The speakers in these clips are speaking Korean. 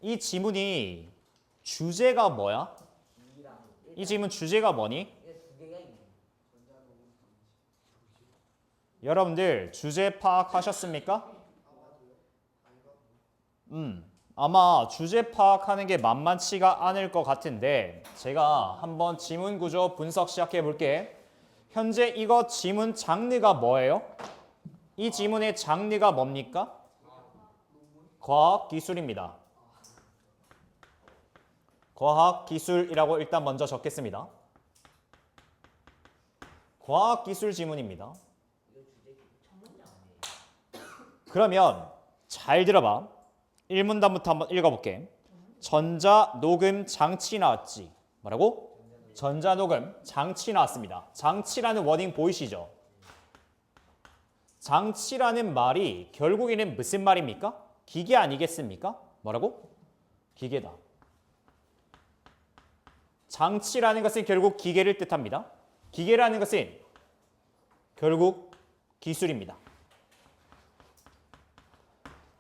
이 지문이 주제가 뭐야? 이 지문 주제가 뭐니? 여러분들 주제 파악하셨습니까? 아마 주제 파악하는 게 만만치가 않을 것 같은데 제가 한번 지문 구조 분석 시작해 볼게. 현재 이거 지문 장르가 뭐예요? 이 지문의 장르가 뭡니까? 과학기술입니다. 과학기술이라고 일단 먼저 적겠습니다. 과학기술 지문입니다. 그러면 잘 들어봐. 1문단부터 한번 읽어볼게. 전자녹음 장치 나왔지. 뭐라고? 전자녹음 장치 나왔습니다. 장치라는 워딩 보이시죠? 장치라는 말이 결국에는 무슨 말입니까? 기계 아니겠습니까? 뭐라고? 기계다. 장치라는 것은 결국 기계를 뜻합니다. 기계라는 것은 결국 기술입니다.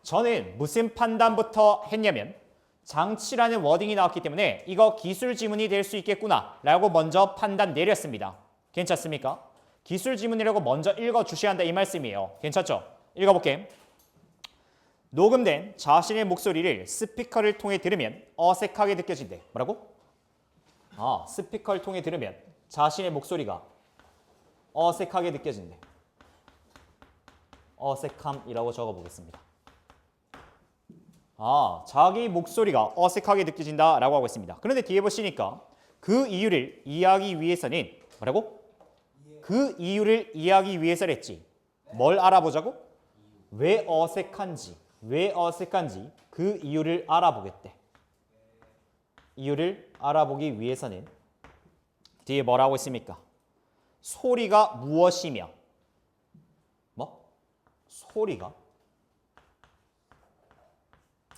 저는 무슨 판단부터 했냐면 장치라는 워딩이 나왔기 때문에 이거 기술 지문이 될 수 있겠구나 라고 먼저 판단 내렸습니다. 괜찮습니까? 기술 지문이라고 먼저 읽어주셔야 한다 이 말씀이에요. 괜찮죠? 읽어볼게. 녹음된 자신의 목소리를 스피커를 통해 들으면 어색하게 느껴진대. 뭐라고? 스피커를 통해 들으면 자신의 목소리가 어색하게 느껴진대. 어색함이라고 적어보겠습니다. 자기 목소리가 어색하게 느껴진다라고 하고 있습니다. 그런데 뒤에 보시니까 그 이유를 이해하기 위해서는 뭐라고? 그 이유를 이해하기 위해서랬지. 뭘 알아보자고? 왜 어색한지 그 이유를 알아보겠대. 이유를 알아보기 위해서는 뒤에 뭐라고 있습니까? 소리가 무엇이며 소리가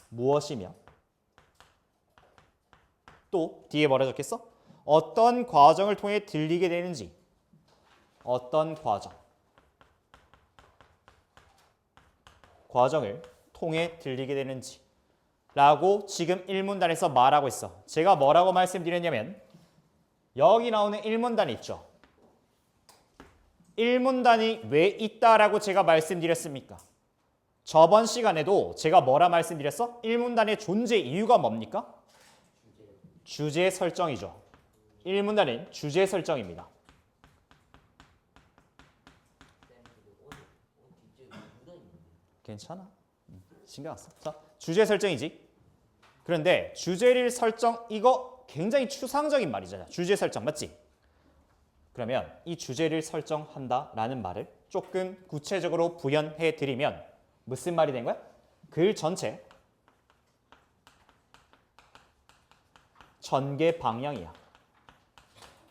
무엇이며 또 뒤에 뭐라 적혔어? 어떤 과정을 통해 들리게 되는지 어떤 과정을 통해 들리게 되는지 라고 지금 1문단에서 말하고 있어. 제가 뭐라고 말씀드렸냐면 여기 나오는 1문단 있죠. 1문단이 왜 있다라고 제가 말씀드렸습니까? 저번 시간에도 제가 뭐라 말씀드렸어? 1문단의 존재 이유가 뭡니까? 주제 설정이죠. 1문단은 주제 설정입니다. 괜찮아. 신경 안 써. 자, 주제 설정이지. 그런데 주제를 설정 이거 굉장히 추상적인 말이잖아. 주제 설정 맞지? 그러면 이 주제를 설정한다라는 말을 조금 구체적으로 부연해 드리면 무슨 말이 된 거야? 글 전체 전개 방향이야.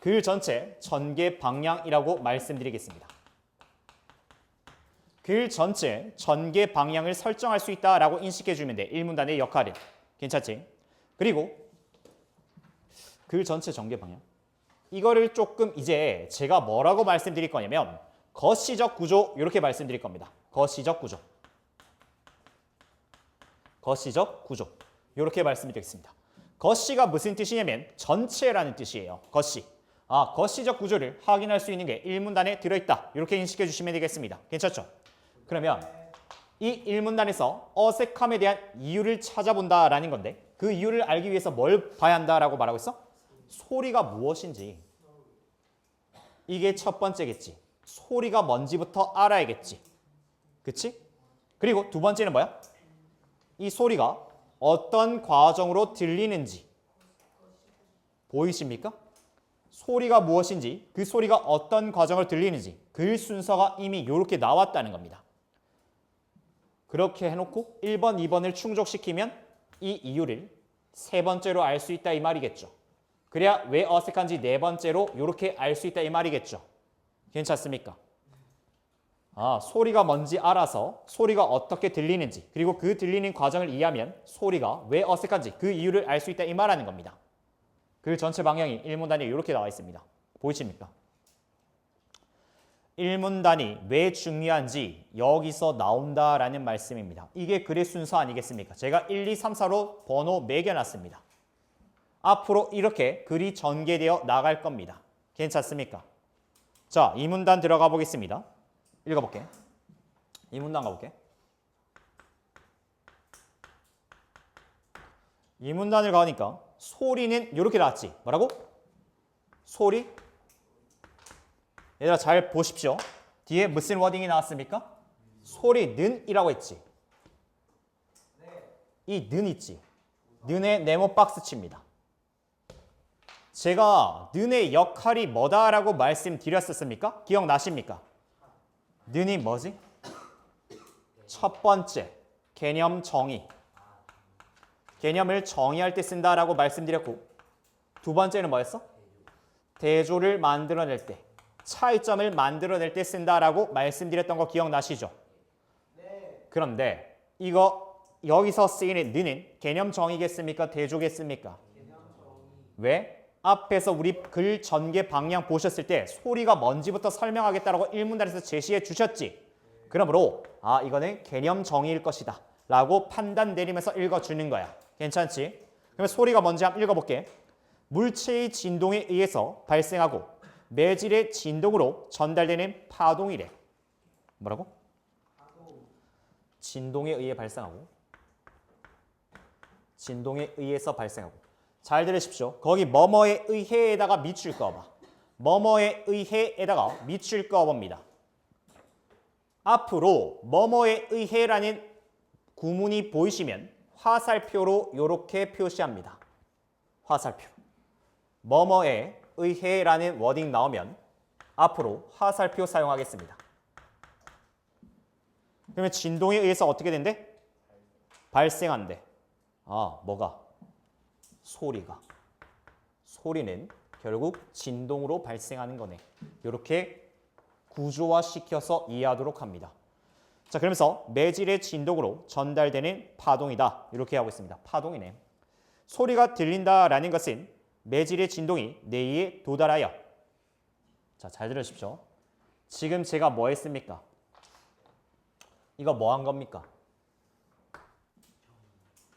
글 전체 전개 방향이라고 말씀드리겠습니다. 글 전체 전개 방향을 설정할 수 있다라고 인식해 주면 돼. 1문단의 역할은. 괜찮지? 그리고 글 전체 전개 방향. 이거를 조금 이제 제가 뭐라고 말씀드릴 거냐면 거시적 구조 이렇게 말씀드릴 겁니다. 거시적 구조 이렇게 말씀드리겠습니다. 거시가 무슨 뜻이냐면 전체라는 뜻이에요. 거시. 거시적 구조를 확인할 수 있는 게 1문단에 들어있다. 이렇게 인식해 주시면 되겠습니다. 괜찮죠? 그러면 이 1문단에서 어색함에 대한 이유를 찾아본다라는 건데 그 이유를 알기 위해서 뭘 봐야 한다라고 말하고 있어? 소리가 무엇인지. 이게 첫 번째겠지. 소리가 뭔지부터 알아야겠지. 그치? 그리고 두 번째는 뭐야? 이 소리가 어떤 과정으로 들리는지. 보이십니까? 소리가 무엇인지, 그 소리가 어떤 과정을 들리는지 글 순서가 이미 이렇게 나왔다는 겁니다. 그렇게 해놓고 1번, 2번을 충족시키면 이 이유를 세 번째로 알 수 있다 이 말이겠죠. 그래야 왜 어색한지 네 번째로 이렇게 알 수 있다 이 말이겠죠. 괜찮습니까? 소리가 뭔지 알아서 소리가 어떻게 들리는지 그리고 그 들리는 과정을 이해하면 소리가 왜 어색한지 그 이유를 알 수 있다 이 말하는 겁니다. 그 전체 방향이 1문단에 이렇게 나와 있습니다. 보이십니까? 1문단이 왜 중요한지 여기서 나온다라는 말씀입니다. 이게 글의 순서 아니겠습니까? 제가 1, 2, 3, 4로 번호 매겨놨습니다. 앞으로 이렇게 글이 전개되어 나갈 겁니다. 괜찮습니까? 자, 이 문단 들어가 보겠습니다. 읽어볼게. 이 문단 가볼게. 이 문단을 가니까 소리는 이렇게 나왔지. 뭐라고? 소리? 얘들아 잘 보십시오. 뒤에 무슨 워딩이 나왔습니까? 소리는이라고 했지. 이 는 있지. 는의 네모 박스 칩니다. 제가 는의 역할이 뭐다라고 말씀드렸었습니까? 기억나십니까? 는이 뭐지? 첫 번째, 개념 정의. 개념을 정의할 때 쓴다라고 말씀드렸고, 두 번째는 뭐였어? 대조를 만들어낼 때, 차이점을 만들어낼 때 쓴다라고 말씀드렸던 거 기억나시죠? 네. 그런데 이거 여기서 쓰이는 는은 개념 정의겠습니까? 대조겠습니까? 개념 정의. 왜? 앞에서 우리 글 전개 방향 보셨을 때 소리가 뭔지부터 설명하겠다라고 1문단에서 제시해 주셨지. 그러므로 이거는 개념 정의일 것이다 라고 판단 내리면서 읽어주는 거야. 괜찮지? 그러면 소리가 뭔지 한번 읽어볼게. 물체의 진동에 의해서 발생하고 매질의 진동으로 전달되는 파동이래. 뭐라고? 진동에 의해 발생하고 진동에 의해서 발생하고. 잘 들으십시오. 거기 뭐뭐에 의해에다가 밑줄 그어봐. 뭐뭐에 의해에다가 밑줄 그어봅니다. 앞으로 뭐뭐에 의해라는 구문이 보이시면 화살표로 이렇게 표시합니다. 화살표. 뭐뭐에 의해라는 워딩 나오면 앞으로 화살표 사용하겠습니다. 그러면 진동에 의해서 어떻게 된대? 발생한대. 뭐가? 소리가. 소리는 결국 진동으로 발생하는 거네. 이렇게 구조화시켜서 이해하도록 합니다. 자, 그러면서 매질의 진동으로 전달되는 파동이다. 이렇게 하고 있습니다. 파동이네. 소리가 들린다라는 것은 매질의 진동이 뇌에 도달하여. 자, 잘 들으십시오. 지금 제가 뭐 했습니까? 이거 뭐 한 겁니까?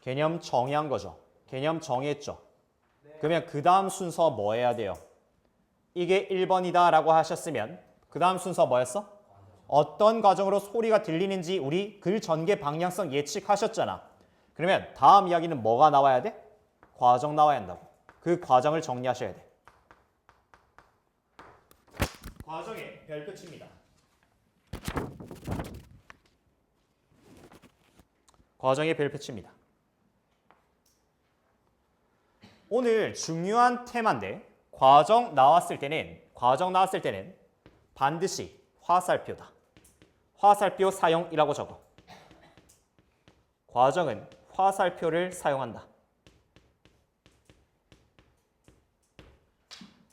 개념 정의한 거죠. 개념 정의했죠. 그러면 그 다음 순서 뭐 해야 돼요? 이게 1번이다 라고 하셨으면 그 다음 순서 뭐였어? 어떤 과정으로 소리가 들리는지 우리 글 전개 방향성 예측하셨잖아. 그러면 다음 이야기는 뭐가 나와야 돼? 과정 나와야 한다고. 그 과정을 정리하셔야 돼. 과정에 별표 칩니다. 과정에 별표 칩니다. 오늘 중요한 테마인데 과정 나왔을 때는 반드시 화살표다. 화살표 사용이라고 적어. 과정은 화살표를 사용한다.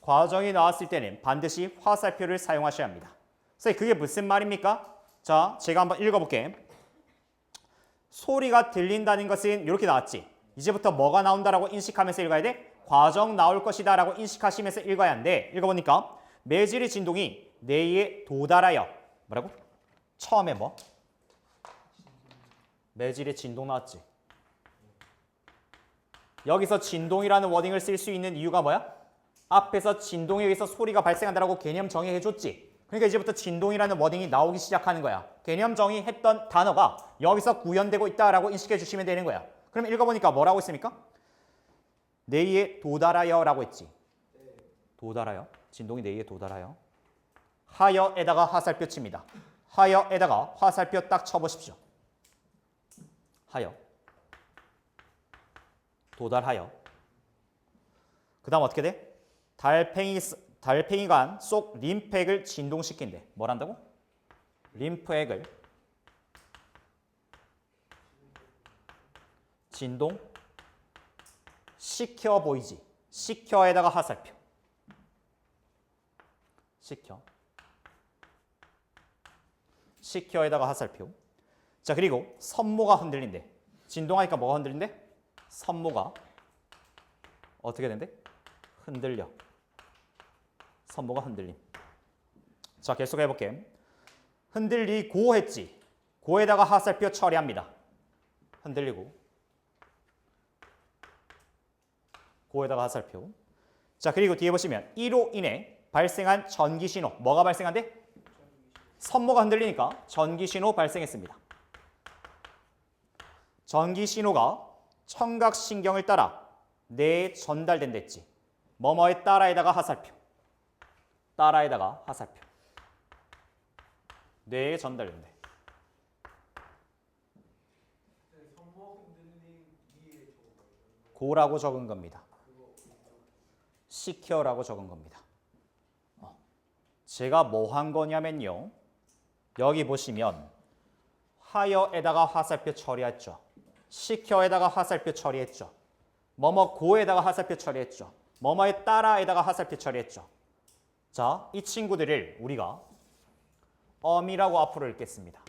과정이 나왔을 때는 반드시 화살표를 사용하셔야 합니다. 선생님, 그게 무슨 말입니까? 자, 제가 한번 읽어볼게. 소리가 들린다는 것은 이렇게 나왔지. 이제부터 뭐가 나온다라고 인식하면서 읽어야 돼? 과정 나올 것이다 라고 인식하시면서 읽어야 하는데 읽어보니까 매질의 진동이 뇌에 도달하여. 뭐라고? 처음에 뭐? 매질의 진동 나왔지. 여기서 진동이라는 워딩을 쓸 수 있는 이유가 뭐야? 앞에서 진동에 의해서 소리가 발생한다라고 개념 정의해줬지. 그러니까 이제부터 진동이라는 워딩이 나오기 시작하는 거야. 개념 정의했던 단어가 여기서 구현되고 있다라고 인식해 주시면 되는 거야. 그럼 읽어보니까 뭐라고 했습니까? 뇌에 도달하여 라고 했지. 도달하여. 진동이 뇌에 도달하여. 하여에다가 화살표 칩니다. 하여에다가 화살표 딱 쳐보십시오. 하여. 도달하여. 그 다음 어떻게 돼? 달팽이관 속 림프액을 진동시킨대. 뭘 한다고? 림프액을 진동 시켜 보이지. 시켜에다가 화살표. 시켜에다가 화살표. 자, 그리고 선모가 흔들린대. 진동하니까 뭐가 흔들린대? 선모가 어떻게 된대? 흔들려. 선모가 흔들림. 자, 계속 해볼게. 흔들리고 했지. 고에다가 화살표 처리합니다. 흔들리고. 고에다가 화살표. 자, 그리고 뒤에 보시면 이로 인해 발생한 전기 신호. 뭐가 발생한대? 선모가 흔들리니까 전기 신호 발생했습니다. 전기 신호가 청각신경을 따라 뇌에 전달된댔지. 뭐뭐에 따라에다가 화살표. 따라에다가 화살표. 뇌에 전달된대. 고라고 적은 겁니다. 시켜라고 적은 겁니다. 제가 뭐 한 거냐면요. 여기 보시면 하여에다가 화살표 처리했죠. 시켜에다가 화살표 처리했죠. 뭐뭐 고에다가 화살표 처리했죠. 뭐뭐에 따라에다가 화살표 처리했죠. 자, 이 친구들을 우리가 어미라고 앞으로 읽겠습니다.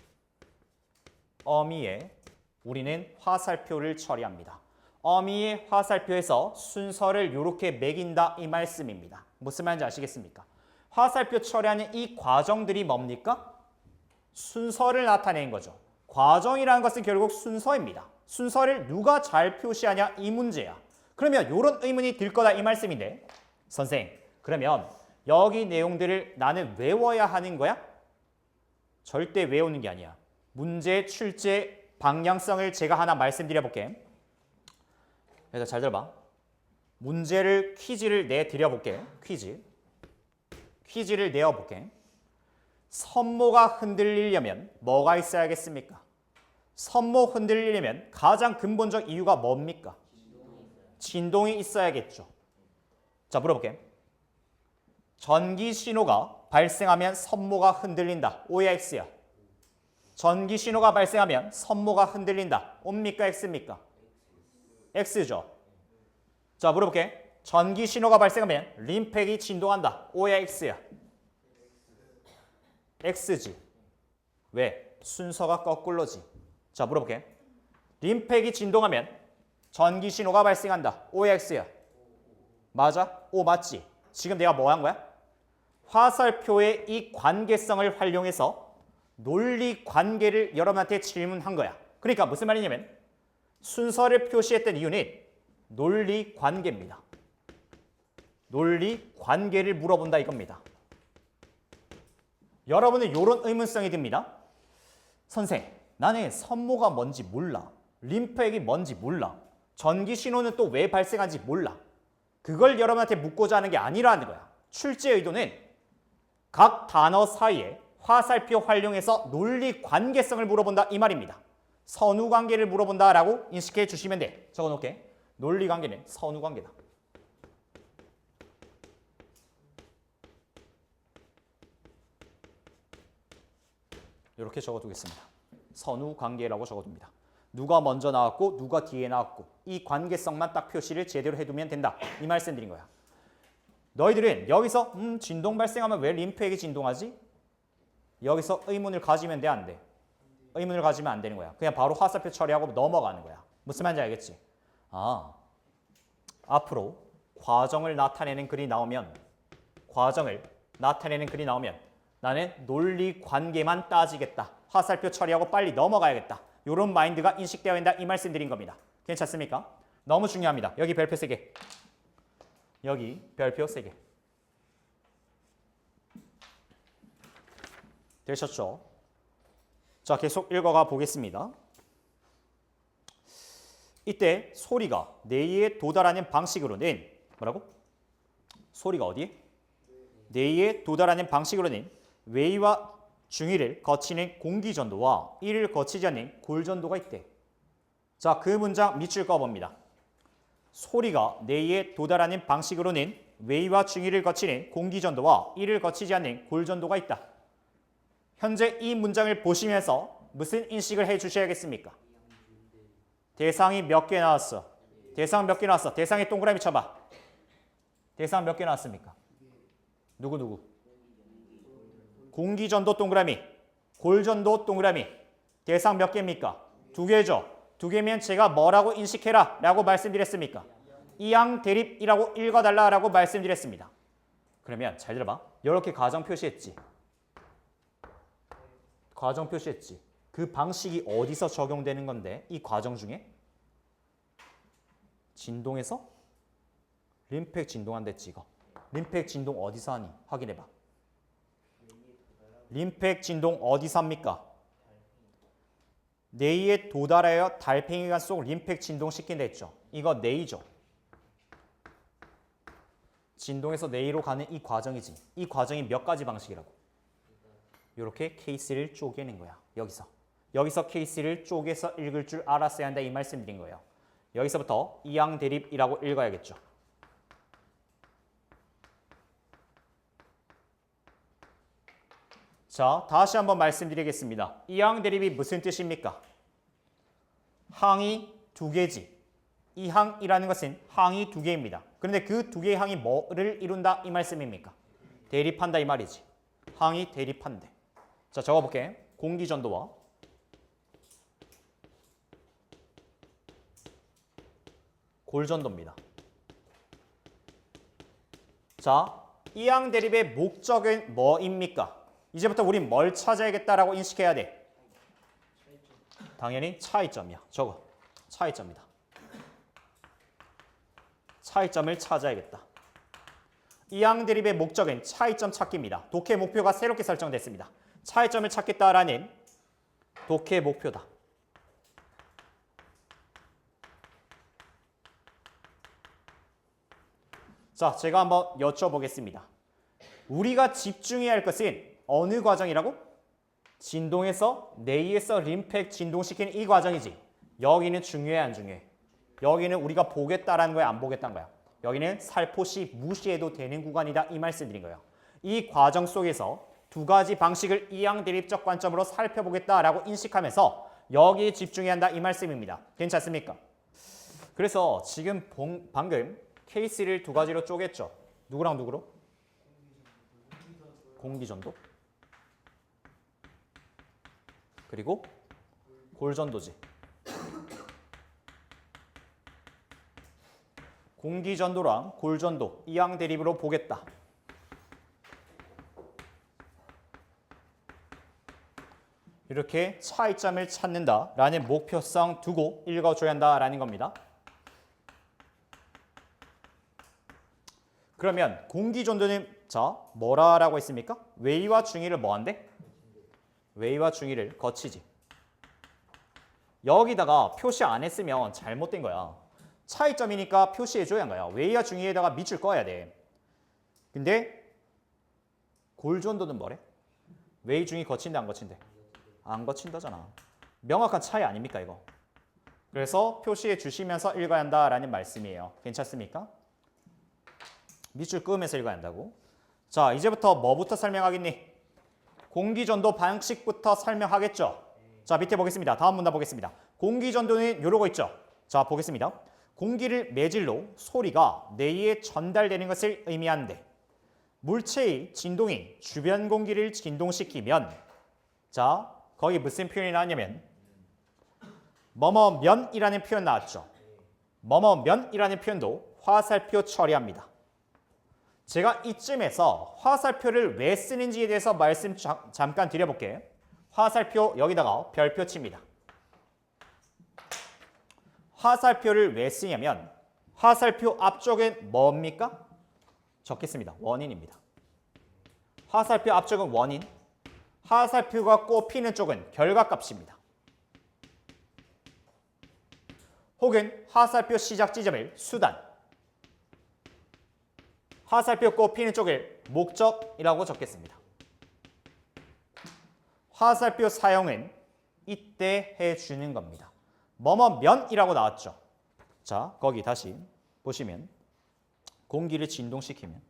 어미에 우리는 화살표를 처리합니다. 어미의 화살표에서 순서를 이렇게 매긴다 이 말씀입니다. 무슨 말인지 아시겠습니까? 화살표 처리하는 이 과정들이 뭡니까? 순서를 나타내는 거죠. 과정이라는 것은 결국 순서입니다. 순서를 누가 잘 표시하냐 이 문제야. 그러면 이런 의문이 들 거다 이 말씀인데 선생, 그러면 여기 내용들을 나는 외워야 하는 거야? 절대 외우는 게 아니야. 문제 출제 방향성을 제가 하나 말씀드려 볼게. 그래서 잘 들어봐. 문제를 퀴즈를 내드려 볼게. 퀴즈를 내어볼게. 선모가 흔들리려면 뭐가 있어야겠습니까? 선모 흔들리려면 가장 근본적 이유가 뭡니까? 진동이 있어야겠죠. 자, 물어볼게. 전기 신호가 발생하면 선모가 흔들린다. O야 X야? 전기 신호가 발생하면 선모가 흔들린다. O입니까 X입니까? X죠. 자, 물어볼게. 전기 신호가 발생하면 림팩이 진동한다. O야 X야? X지. 왜? 순서가 거꾸로지. 자, 물어볼게. 림팩이 진동하면 전기 신호가 발생한다. O야 X야? 맞아? O 맞지? 지금 내가 뭐 한 거야? 화살표의 이 관계성을 활용해서 논리 관계를 여러분한테 질문한 거야. 그러니까 무슨 말이냐면 순서를 표시했던 이유는 논리 관계입니다. 논리 관계를 물어본다 이겁니다. 여러분은 이런 의문성이 듭니다. 선생, 나는 선모가 뭔지 몰라. 림프액이 뭔지 몰라. 전기 신호는 또 왜 발생하는지 몰라. 그걸 여러분한테 묻고자 하는 게 아니라는 거야. 출제 의도는 각 단어 사이에 화살표 활용해서 논리 관계성을 물어본다 이 말입니다. 선후 관계를 물어본다라고 인식해 주시면 돼. 적어놓을게. 논리 관계는 선후 관계다. 이렇게 적어두겠습니다. 선후 관계라고 적어둡니다. 누가 먼저 나왔고 누가 뒤에 나왔고 이 관계성만 딱 표시를 제대로 해두면 된다. 이 말씀드린 거야. 너희들은 여기서 진동 발생하면 왜 림프액이 진동하지? 여기서 의문을 가지면 돼, 안 돼? 의문을 가지면 안 되는 거야. 그냥 바로 화살표 처리하고 넘어가는 거야. 무슨 말인지 알겠지? 앞으로 과정을 나타내는 글이 나오면 나는 논리 관계만 따지겠다. 화살표 처리하고 빨리 넘어가야겠다. 이런 마인드가 인식되어야 한다. 이 말씀 드린 겁니다. 괜찮습니까? 너무 중요합니다. 여기 별표 3개. 여기 별표 3개. 되셨죠? 자, 계속 읽어가 보겠습니다. 이때 소리가 뇌에 도달하는 방식으로는 뭐라고? 소리가 어디에? 뇌에 도달하는 방식으로는 외위와 중위를 거치는 공기전도와 이를 거치지 않는 골전도가 있대. 자, 그 문장 밑줄 그어봅니다. 소리가 뇌에 도달하는 방식으로는 외위와 중위를 거치는 공기전도와 이를 거치지 않는 골전도가 있다. 현재 이 문장을 보시면서 무슨 인식을 해 주셔야겠습니까? 대상이 몇 개 나왔어? 대상 몇 개 나왔어? 대상에 동그라미 쳐봐. 대상 몇 개 나왔습니까? 누구? 공기전도 동그라미, 골전도 동그라미. 대상 몇 개입니까? 2개죠. 2개면 제가 뭐라고 인식해라 라고 말씀드렸습니까? 이항 대립이라고 읽어달라 라고 말씀드렸습니다. 그러면 잘 들어봐. 이렇게 가정 표시했지. 과정 표시했지. 그 방식이 어디서 적용되는 건데 이 과정 중에 진동에서 림팩 진동한댔지 이거. 림팩 진동 어디서 하니? 확인해봐. 림팩 진동 어디서 합니까? 뇌에 도달하여 달팽이관 속 림팩 진동시킨다 했죠. 이거 뇌이죠. 진동에서 뇌로 가는 이 과정이지. 이 과정이 몇 가지 방식이라고? 이렇게 케이스를 쪼개는 거야. 여기서 케이스를 쪼개서 읽을 줄 알았어야 한다 이 말씀드린 거예요. 여기서부터 이항 대립이라고 읽어야겠죠. 자, 다시 한번 말씀드리겠습니다. 이항 대립이 무슨 뜻입니까? 항이 두 개지. 이 항이라는 것은 항이 두 개입니다. 그런데 그 두 개의 항이 뭐를 이룬다 이 말씀입니까? 대립한다 이 말이지. 항이 대립한대. 자, 적어볼게. 공기전도와 골전도입니다. 자, 이항 대립의 목적은 뭐입니까? 이제부터 우린 뭘 찾아야겠다라고 인식해야 돼? 당연히 차이점이야. 적어. 차이점이다. 차이점을 찾아야겠다. 이항 대립의 목적은 차이점 찾기입니다. 독해 목표가 새롭게 설정됐습니다. 차이점을 찾겠다라는 독해 목표다. 자, 제가 한번 여쭤보겠습니다. 우리가 집중해야 할 것은 어느 과정이라고? 진동에서 뇌에서 림팩 진동시키는 이 과정이지. 여기는 중요해 안 중요해? 여기는 우리가 보겠다라는 거야 안 보겠다는 거야? 여기는 살포시 무시해도 되는 구간이다 이 말씀드린 거예요. 이 과정 속에서 두 가지 방식을 이항 대립적 관점으로 살펴보겠다라고 인식하면서 여기에 집중해야 한다 이 말씀입니다. 괜찮습니까? 그래서 지금 방금 케이스를 두 가지로 쪼갰죠. 누구랑 누구로? 공기전도 그리고 골전도지. 공기전도랑 골전도 이항 대립으로 보겠다. 이렇게 차이점을 찾는다라는 목표성 두고 읽어줘야 한다라는 겁니다. 그러면 공기전도는 자 뭐라고 했습니까? 외위와 중위를 뭐한대? 외위와 중위를 거치지. 여기다가 표시 안 했으면 잘못된 거야. 차이점이니까 표시해줘야 한 거야. 외위와 중위에다가 밑줄 꺼야 돼. 근데 골전도는 뭐래? 외위 중위 거친다 안 거친대? 안 거친다잖아. 명확한 차이 아닙니까 이거? 그래서 표시해 주시면서 읽어야 한다라는 말씀이에요. 괜찮습니까? 밑줄 끄면서 읽어야 한다고. 자, 이제부터 뭐부터 설명하겠니? 공기전도 방식부터 설명하겠죠. 자, 밑에 보겠습니다. 다음 문단 보겠습니다. 공기전도는 이러고 있죠. 자, 보겠습니다. 공기를 매질로 소리가 뇌에 전달되는 것을 의미하는데 물체의 진동이 주변 공기를 진동시키면 자, 거기 무슨 표현이 나왔냐면 뭐뭐면이라는 표현 나왔죠. 뭐뭐면이라는 표현도 화살표 처리합니다. 제가 이쯤에서 화살표를 왜 쓰는지에 대해서 말씀 잠깐 드려볼게요. 화살표 여기다가 별표 칩니다. 화살표를 왜 쓰냐면 화살표 앞쪽은 뭡니까? 적겠습니다. 원인입니다. 화살표 앞쪽은 원인, 화살표가 꼽히는 쪽은 결과값입니다. 혹은 화살표 시작 지점을 수단, 화살표 꼽히는 쪽을 목적이라고 적겠습니다. 화살표 사용은 이때 해주는 겁니다. 뭐뭐면이라고 나왔죠. 자, 거기 다시 보시면 공기를 진동시키면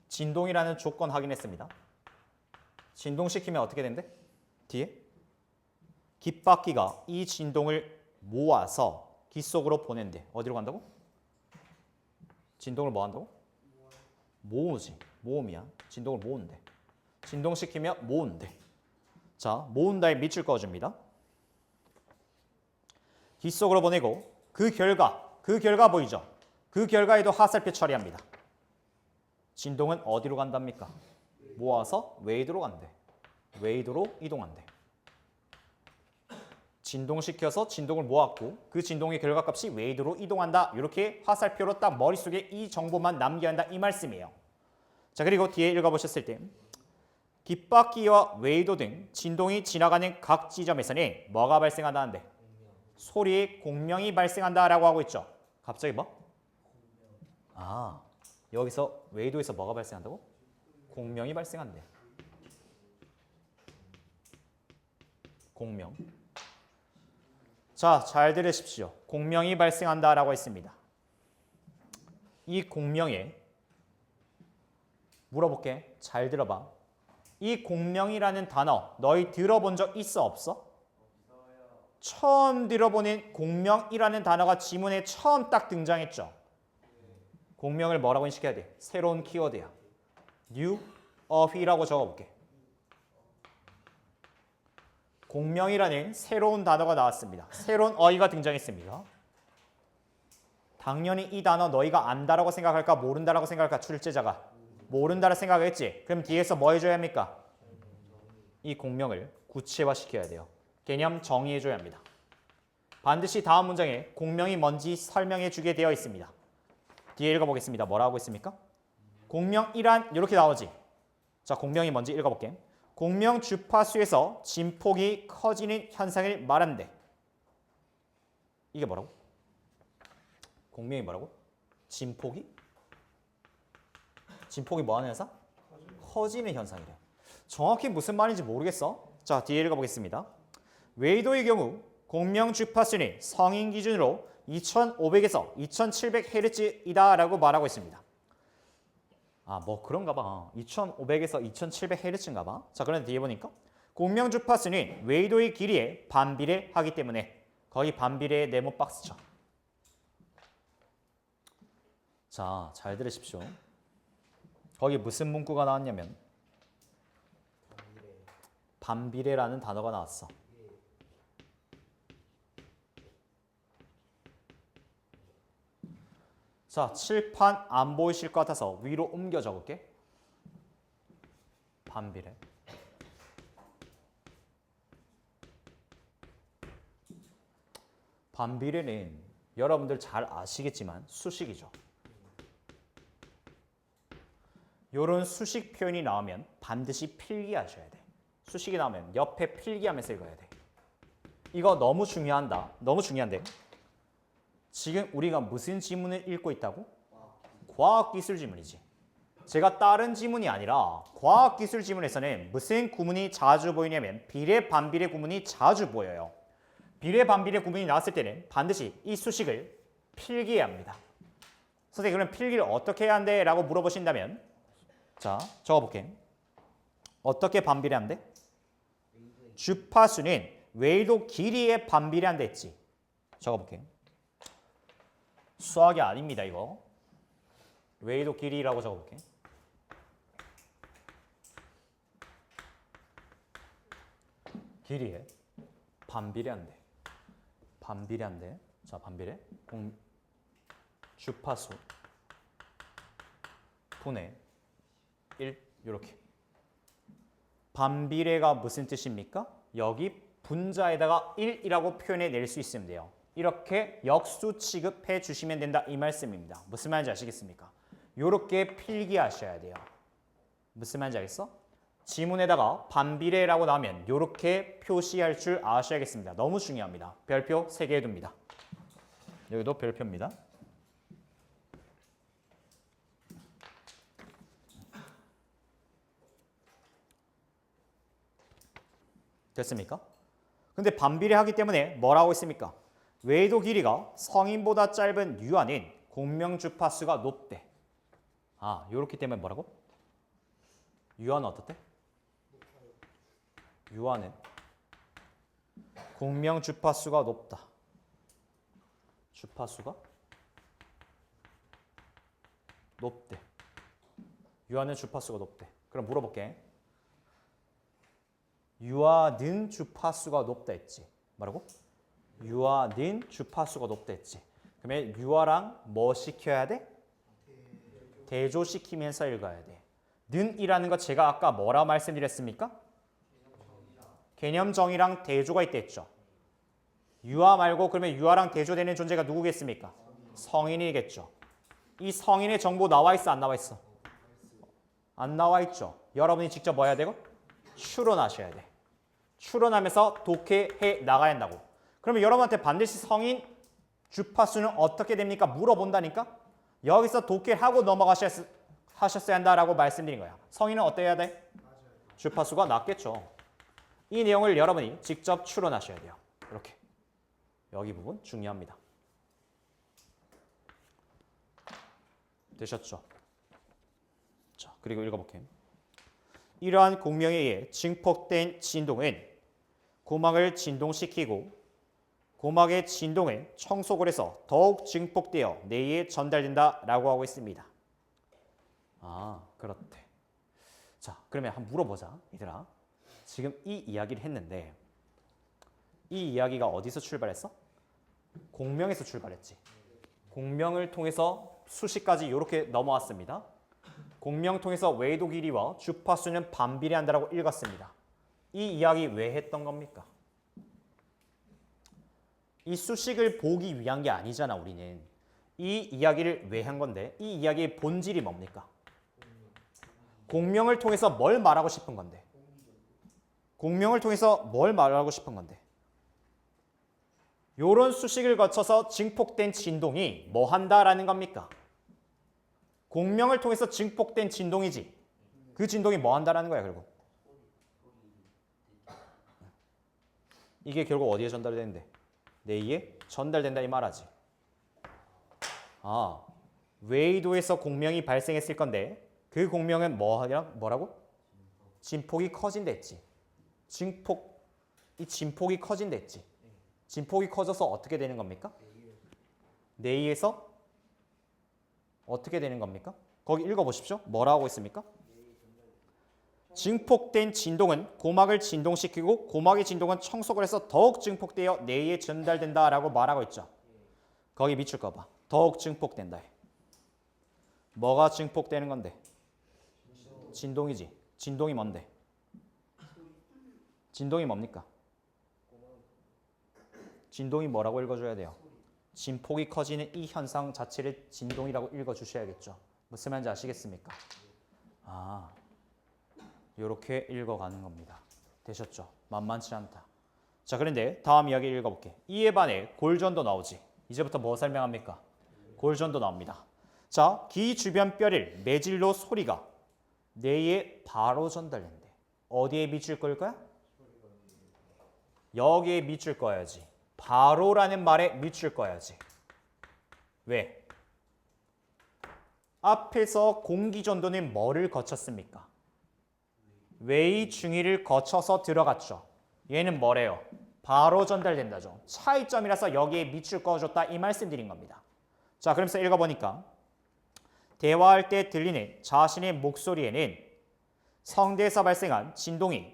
진동이라는 조건 확인했습니다. 진동시키면 어떻게 된대? 뒤에 깃바퀴가 이 진동을 모아서 깃 속으로 보낸대. 어디로 간다고? 진동을 뭐 한다고? 모으지. 모음이야. 진동을 모은대. 진동시키면 모은대. 자, 모은다에 밑줄 그어줍니다. 깃 속으로 보내고 그 결과 보이죠? 그 결과에도 화살표 처리합니다. 진동은 어디로 간답니까? 모아서 웨이드로 간대. 웨이드로 이동한대. 진동시켜서 진동을 모았고 그 진동의 결과값이 웨이도로 이동한다. 이렇게 화살표로 딱 머릿속에 이 정보만 남겨야 한다. 이 말씀이에요. 자, 그리고 뒤에 읽어보셨을 때 깃바퀴와 웨이도 등 진동이 지나가는 각 지점에서는 뭐가 발생한다는데? 소리의 공명이 발생한다라고 하고 있죠. 갑자기 뭐? 아, 여기서 웨이도에서 뭐가 발생한다고? 공명이 발생한대. 공명. 자, 잘 들으십시오. 공명이 발생한다라고 했습니다. 이 공명에 물어볼게. 잘 들어봐. 이 공명이라는 단어 너희 들어본 적 있어 없어? 처음 들어보는 공명이라는 단어가 지문에 처음 딱 등장했죠. 공명을 뭐라고 인식해야 돼? 새로운 키워드야. new of이라고 적어볼게. 공명이라는 새로운 단어가 나왔습니다. 새로운 어휘가 등장했습니다. 당연히 이 단어 너희가 안다라고 생각할까 모른다라고 생각할까? 출제자가 모른다라 생각했지. 그럼 뒤에서 뭐 해줘야 합니까? 이 공명을 구체화시켜야 돼요. 개념 정의해줘야 합니다. 반드시 다음 문장에 공명이 뭔지 설명해 주게 되어 있습니다. 뒤에 읽어보겠습니다. 뭐라고 했습니까? 공명이란 이렇게 나오지. 자, 공명이 뭔지 읽어볼게. 공명 주파수에서 진폭이 커지는 현상을 말한대. 이게 뭐라고? 공명이 뭐라고? 진폭이? 진폭이 뭐하는 현상? 커지는 현상이래. 정확히 무슨 말인지 모르겠어. 자, 뒤에 읽어보겠습니다. 웨이도의 경우 공명 주파수는 성인 기준으로 2500에서 2700Hz이다 라고 말하고 있습니다. 아, 뭐 그런가 봐. 2500에서 2700Hz인가 봐. 자, 그런데 뒤에 보니까 공명 주파수는 웨이도의 길이에 반비례하기 때문에 거의 반비례의 네모 박스죠. 자, 잘 들으십시오. 거기 무슨 문구가 나왔냐면 반비례라는 단어가 나왔어. 자, 칠판 안 보이실 것 같아서 위로 옮겨 적을게. 반비례. 반비례는 여러분들 잘 아시겠지만 수식이죠. 이런 수식 표현이 나오면 반드시 필기하셔야 돼. 수식이 나오면 옆에 필기하면서 읽어야 돼. 이거 너무 중요한다. 너무 중요한데 지금 우리가 무슨 지문을 읽고 있다고? 과학기술 지문이지. 제가 다른 지문이 아니라 과학기술 지문에서는 무슨 구문이 자주 보이냐면 비례, 반비례 구문이 자주 보여요. 비례, 반비례 구문이 나왔을 때는 반드시 이 수식을 필기해야 합니다. 선생님, 그럼 필기를 어떻게 해야 한대? 라고 물어보신다면 자, 적어볼게. 어떻게 반비례한대? 주파수는 웨이도 길이에 반비례한다 했지. 적어볼게. 수학이 아닙니다, 이거. 웨이도 길이라고 적어볼게. 길이에 반비례한대. 반비례한대. 자, 반비례. 주파수 분의 1 이렇게. 반비례가 무슨 뜻입니까? 여기 분자에다가 1이라고 표현해 낼 수 있으면 돼요. 이렇게 역수 취급해 주시면 된다 이 말씀입니다. 무슨 말인지 아시겠습니까? 이렇게 필기하셔야 돼요. 무슨 말인지 알겠어? 지문에다가 반비례라고 나오면 이렇게 표시할 줄 아셔야겠습니다. 너무 중요합니다. 별표 3개 둡니다. 여기도 별표입니다. 됐습니까? 근데 반비례하기 때문에 뭐라고 했습니까? 웨이도 길이가 성인보다 짧은 유아는 공명 주파수가 높대. 아, 요렇기 때문에 뭐라고? 유아는 어떻대? 유아는 공명 주파수가 높다. 주파수가 높대. 유아는 주파수가 높대. 그럼 물어볼게. 유아는 주파수가 높다 했지. 뭐라고? 유아는 주파수가 높다 했지. 그러면 유아랑 뭐 시켜야 돼? 대조시키면서 읽어야 돼. 는이라는 거 제가 아까 뭐라 말씀드렸습니까? 개념정의랑 대조가 있다 했죠. 유아 말고 그러면 유아랑 대조되는 존재가 누구겠습니까? 성인이겠죠. 이 성인의 정보 나와 있어 안 나와 있어? 안 나와 있죠. 여러분이 직접 뭐 해야 되고? 추론하셔야 돼. 추론하면서 독해해 나가야 한다고. 그러면 여러분한테 반드시 성인 주파수는 어떻게 됩니까? 물어본다니까? 여기서 독해하고 넘어가셨어야 한다라고 말씀드린 거야. 성인은 어때야 돼? 주파수가 낮겠죠. 이 내용을 여러분이 직접 추론하셔야 돼요. 이렇게. 여기 부분 중요합니다. 되셨죠? 자, 그리고 읽어볼게요. 이러한 공명에 의해 증폭된 진동은 고막을 진동시키고 고막의 진동은 청속을 해서 더욱 증폭되어 뇌에 전달된다라고 하고 있습니다. 아, 그렇대. 자, 그러면 한번 물어보자, 얘들아. 지금 이 이야기를 했는데 이 이야기가 어디서 출발했어? 공명에서 출발했지. 공명을 통해서 수식까지 이렇게 넘어왔습니다. 공명 통해서 외도 길이와 주파수는 반비례한다라고 읽었습니다. 이 이야기 왜 했던 겁니까? 이 수식을 보기 위한 게 아니잖아, 우리는. 이 이야기를 왜 한 건데? 이 이야기의 본질이 뭡니까? 공명을 통해서 뭘 말하고 싶은 건데? 공명을 통해서 뭘 말하고 싶은 건데? 요런 수식을 거쳐서 증폭된 진동이 뭐 한다라는 겁니까? 공명을 통해서 증폭된 진동이지. 그 진동이 뭐 한다라는 거야, 결국. 이게 결국 어디에 전달되는데? 뇌에 전달된다 이 말하지. 아, 외이도에서 공명이 발생했을 건데 그 공명은 뭐라고? 진폭이 커진다 했지. 이 진폭이 커진다 했지. 진폭이 커져서 어떻게 되는 겁니까? 뇌에서 어떻게 되는 겁니까? 거기 읽어보십시오. 뭐라고 했습니까? 증폭된 진동은 고막을 진동시키고 고막의 진동은 청속을 해서 더욱 증폭되어 뇌에 전달된다라고 말하고 있죠. 거기 밑줄 거봐. 더욱 증폭된다. 뭐가 증폭되는 건데? 진동이지. 진동이 뭔데? 진동이 뭡니까? 진동이 뭐라고 읽어줘야 돼요? 진폭이 커지는 이 현상 자체를 진동이라고 읽어주셔야겠죠. 무슨 말인지 아시겠습니까? 아, 이렇게 읽어가는 겁니다. 되셨죠? 만만치 않다. 자, 그런데 다음 이야기 읽어볼게. 이에 반해 골전도 나오지. 이제부터 뭐 설명합니까? 골전도 나옵니다. 자, 귀 주변 뼈를 매질로 소리가 뇌에 바로 전달된대. 어디에 밑줄 걸 거야? 여기에 밑줄 꺼야지. 바로라는 말에 밑줄 꺼야지. 왜? 앞에서 공기전도는 뭐를 거쳤습니까? 외의 중위를 거쳐서 들어갔죠. 얘는 뭐래요? 바로 전달된다죠. 차이점이라서 여기에 밑줄 꺼줬다 이 말씀드린 겁니다. 자, 그러면서 읽어보니까 대화할 때 들리는 자신의 목소리에는 성대에서 발생한 진동이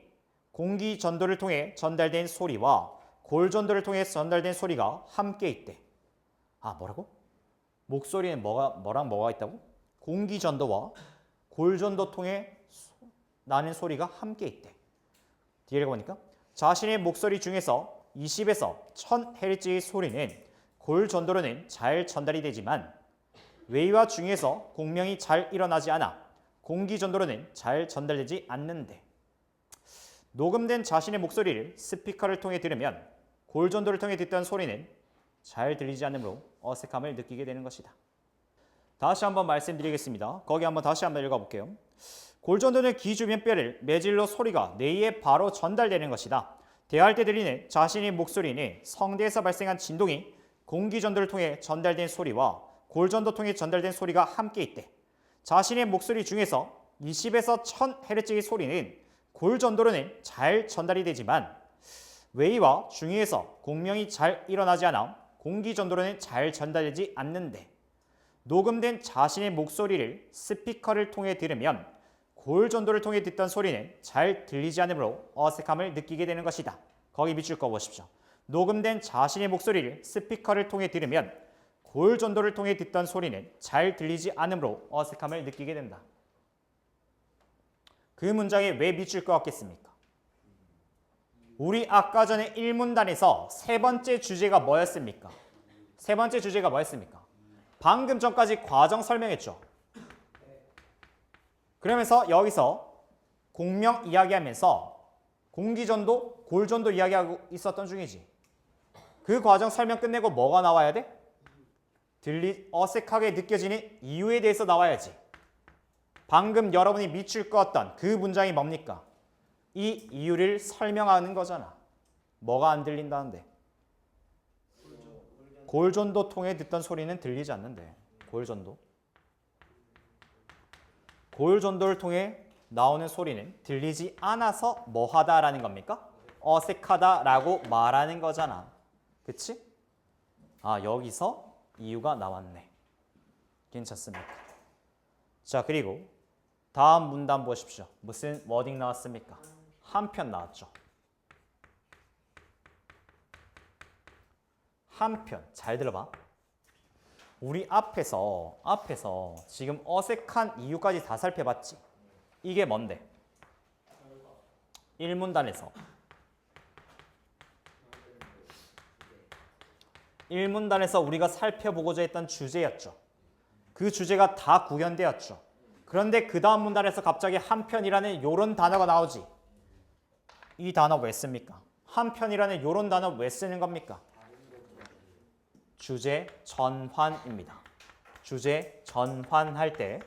공기 전도를 통해 전달된 소리와 골 전도를 통해 전달된 소리가 함께 있대. 아, 뭐라고? 목소리는 뭐랑 뭐가 있다고? 공기 전도와 골 전도 통해 나는 소리가 함께 있대. 뒤에 읽어보니까 자신의 목소리 중에서 20에서 1000Hz의 소리는 골 전도로는 잘 전달이 되지만 외와 중에서 공명이 잘 일어나지 않아 공기 전도로는 잘 전달되지 않는데 녹음된 자신의 목소리를 스피커를 통해 들으면 골 전도를 통해 듣던 소리는 잘 들리지 않으므로 어색함을 느끼게 되는 것이다. 다시 한번 말씀드리겠습니다. 거기 한번 다시 한번 읽어볼게요. 골 전도는 귀 주변 뼈를 매질로 소리가 뇌에 바로 전달되는 것이다. 대화할 때 들리는 자신의 목소리는 성대에서 발생한 진동이 공기 전도를 통해 전달된 소리와 골 전도 통해 전달된 소리가 함께 있대. 자신의 목소리 중에서 20에서 1000Hz의 소리는 골 전도로는 잘 전달이 되지만 외의와 중위에서 공명이 잘 일어나지 않아 공기 전도로는 잘 전달되지 않는데 녹음된 자신의 목소리를 스피커를 통해 들으면 골 전도를 통해 듣던 소리는 잘 들리지 않으므로 어색함을 느끼게 되는 것이다. 거기 밑줄 꺼보십시오. 녹음된 자신의 목소리를 스피커를 통해 들으면 골 전도를 통해 듣던 소리는 잘 들리지 않으므로 어색함을 느끼게 된다. 그 문장에 왜 밑줄 그었겠습니까? 우리 아까 전에 1문단에서 세 번째 주제가 뭐였습니까? 세 번째 주제가 뭐였습니까? 방금 전까지 과정 설명했죠. 그러면서 여기서 공명 이야기하면서 공기전도, 골전도 이야기하고 있었던 중이지. 그 과정 설명 끝내고 뭐가 나와야 돼? 어색하게 느껴지는 이유에 대해서 나와야지. 방금 여러분이 밑줄 그었던 그 문장이 뭡니까? 이 이유를 설명하는 거잖아. 뭐가 안 들린다는데? 골전도 통해 듣던 소리는 들리지 않는데. 골전도. 골전도를 통해 나오는 소리는 들리지 않아서 뭐하다라는 겁니까? 어색하다라고 말하는 거잖아. 그치? 아, 여기서 이유가 나왔네. 괜찮습니까? 자, 그리고 다음 문단 보십시오. 무슨 워딩 나왔습니까? 한편 나왔죠. 한편. 잘 들어봐. 우리 앞에서 지금 어색한 이유까지 다 살펴봤지. 이게 뭔데? 1문단에서 우리가 살펴보고자 했던 주제였죠. 그 주제가 다 구현되었죠. 그런데 그 다음 문단에서 갑자기 한편이라는 요런 단어가 나오지. 이 단어 왜 씁니까? 한편이라는 요런 단어 왜 쓰는 겁니까? 주제 전환입니다. 주제 전환할 때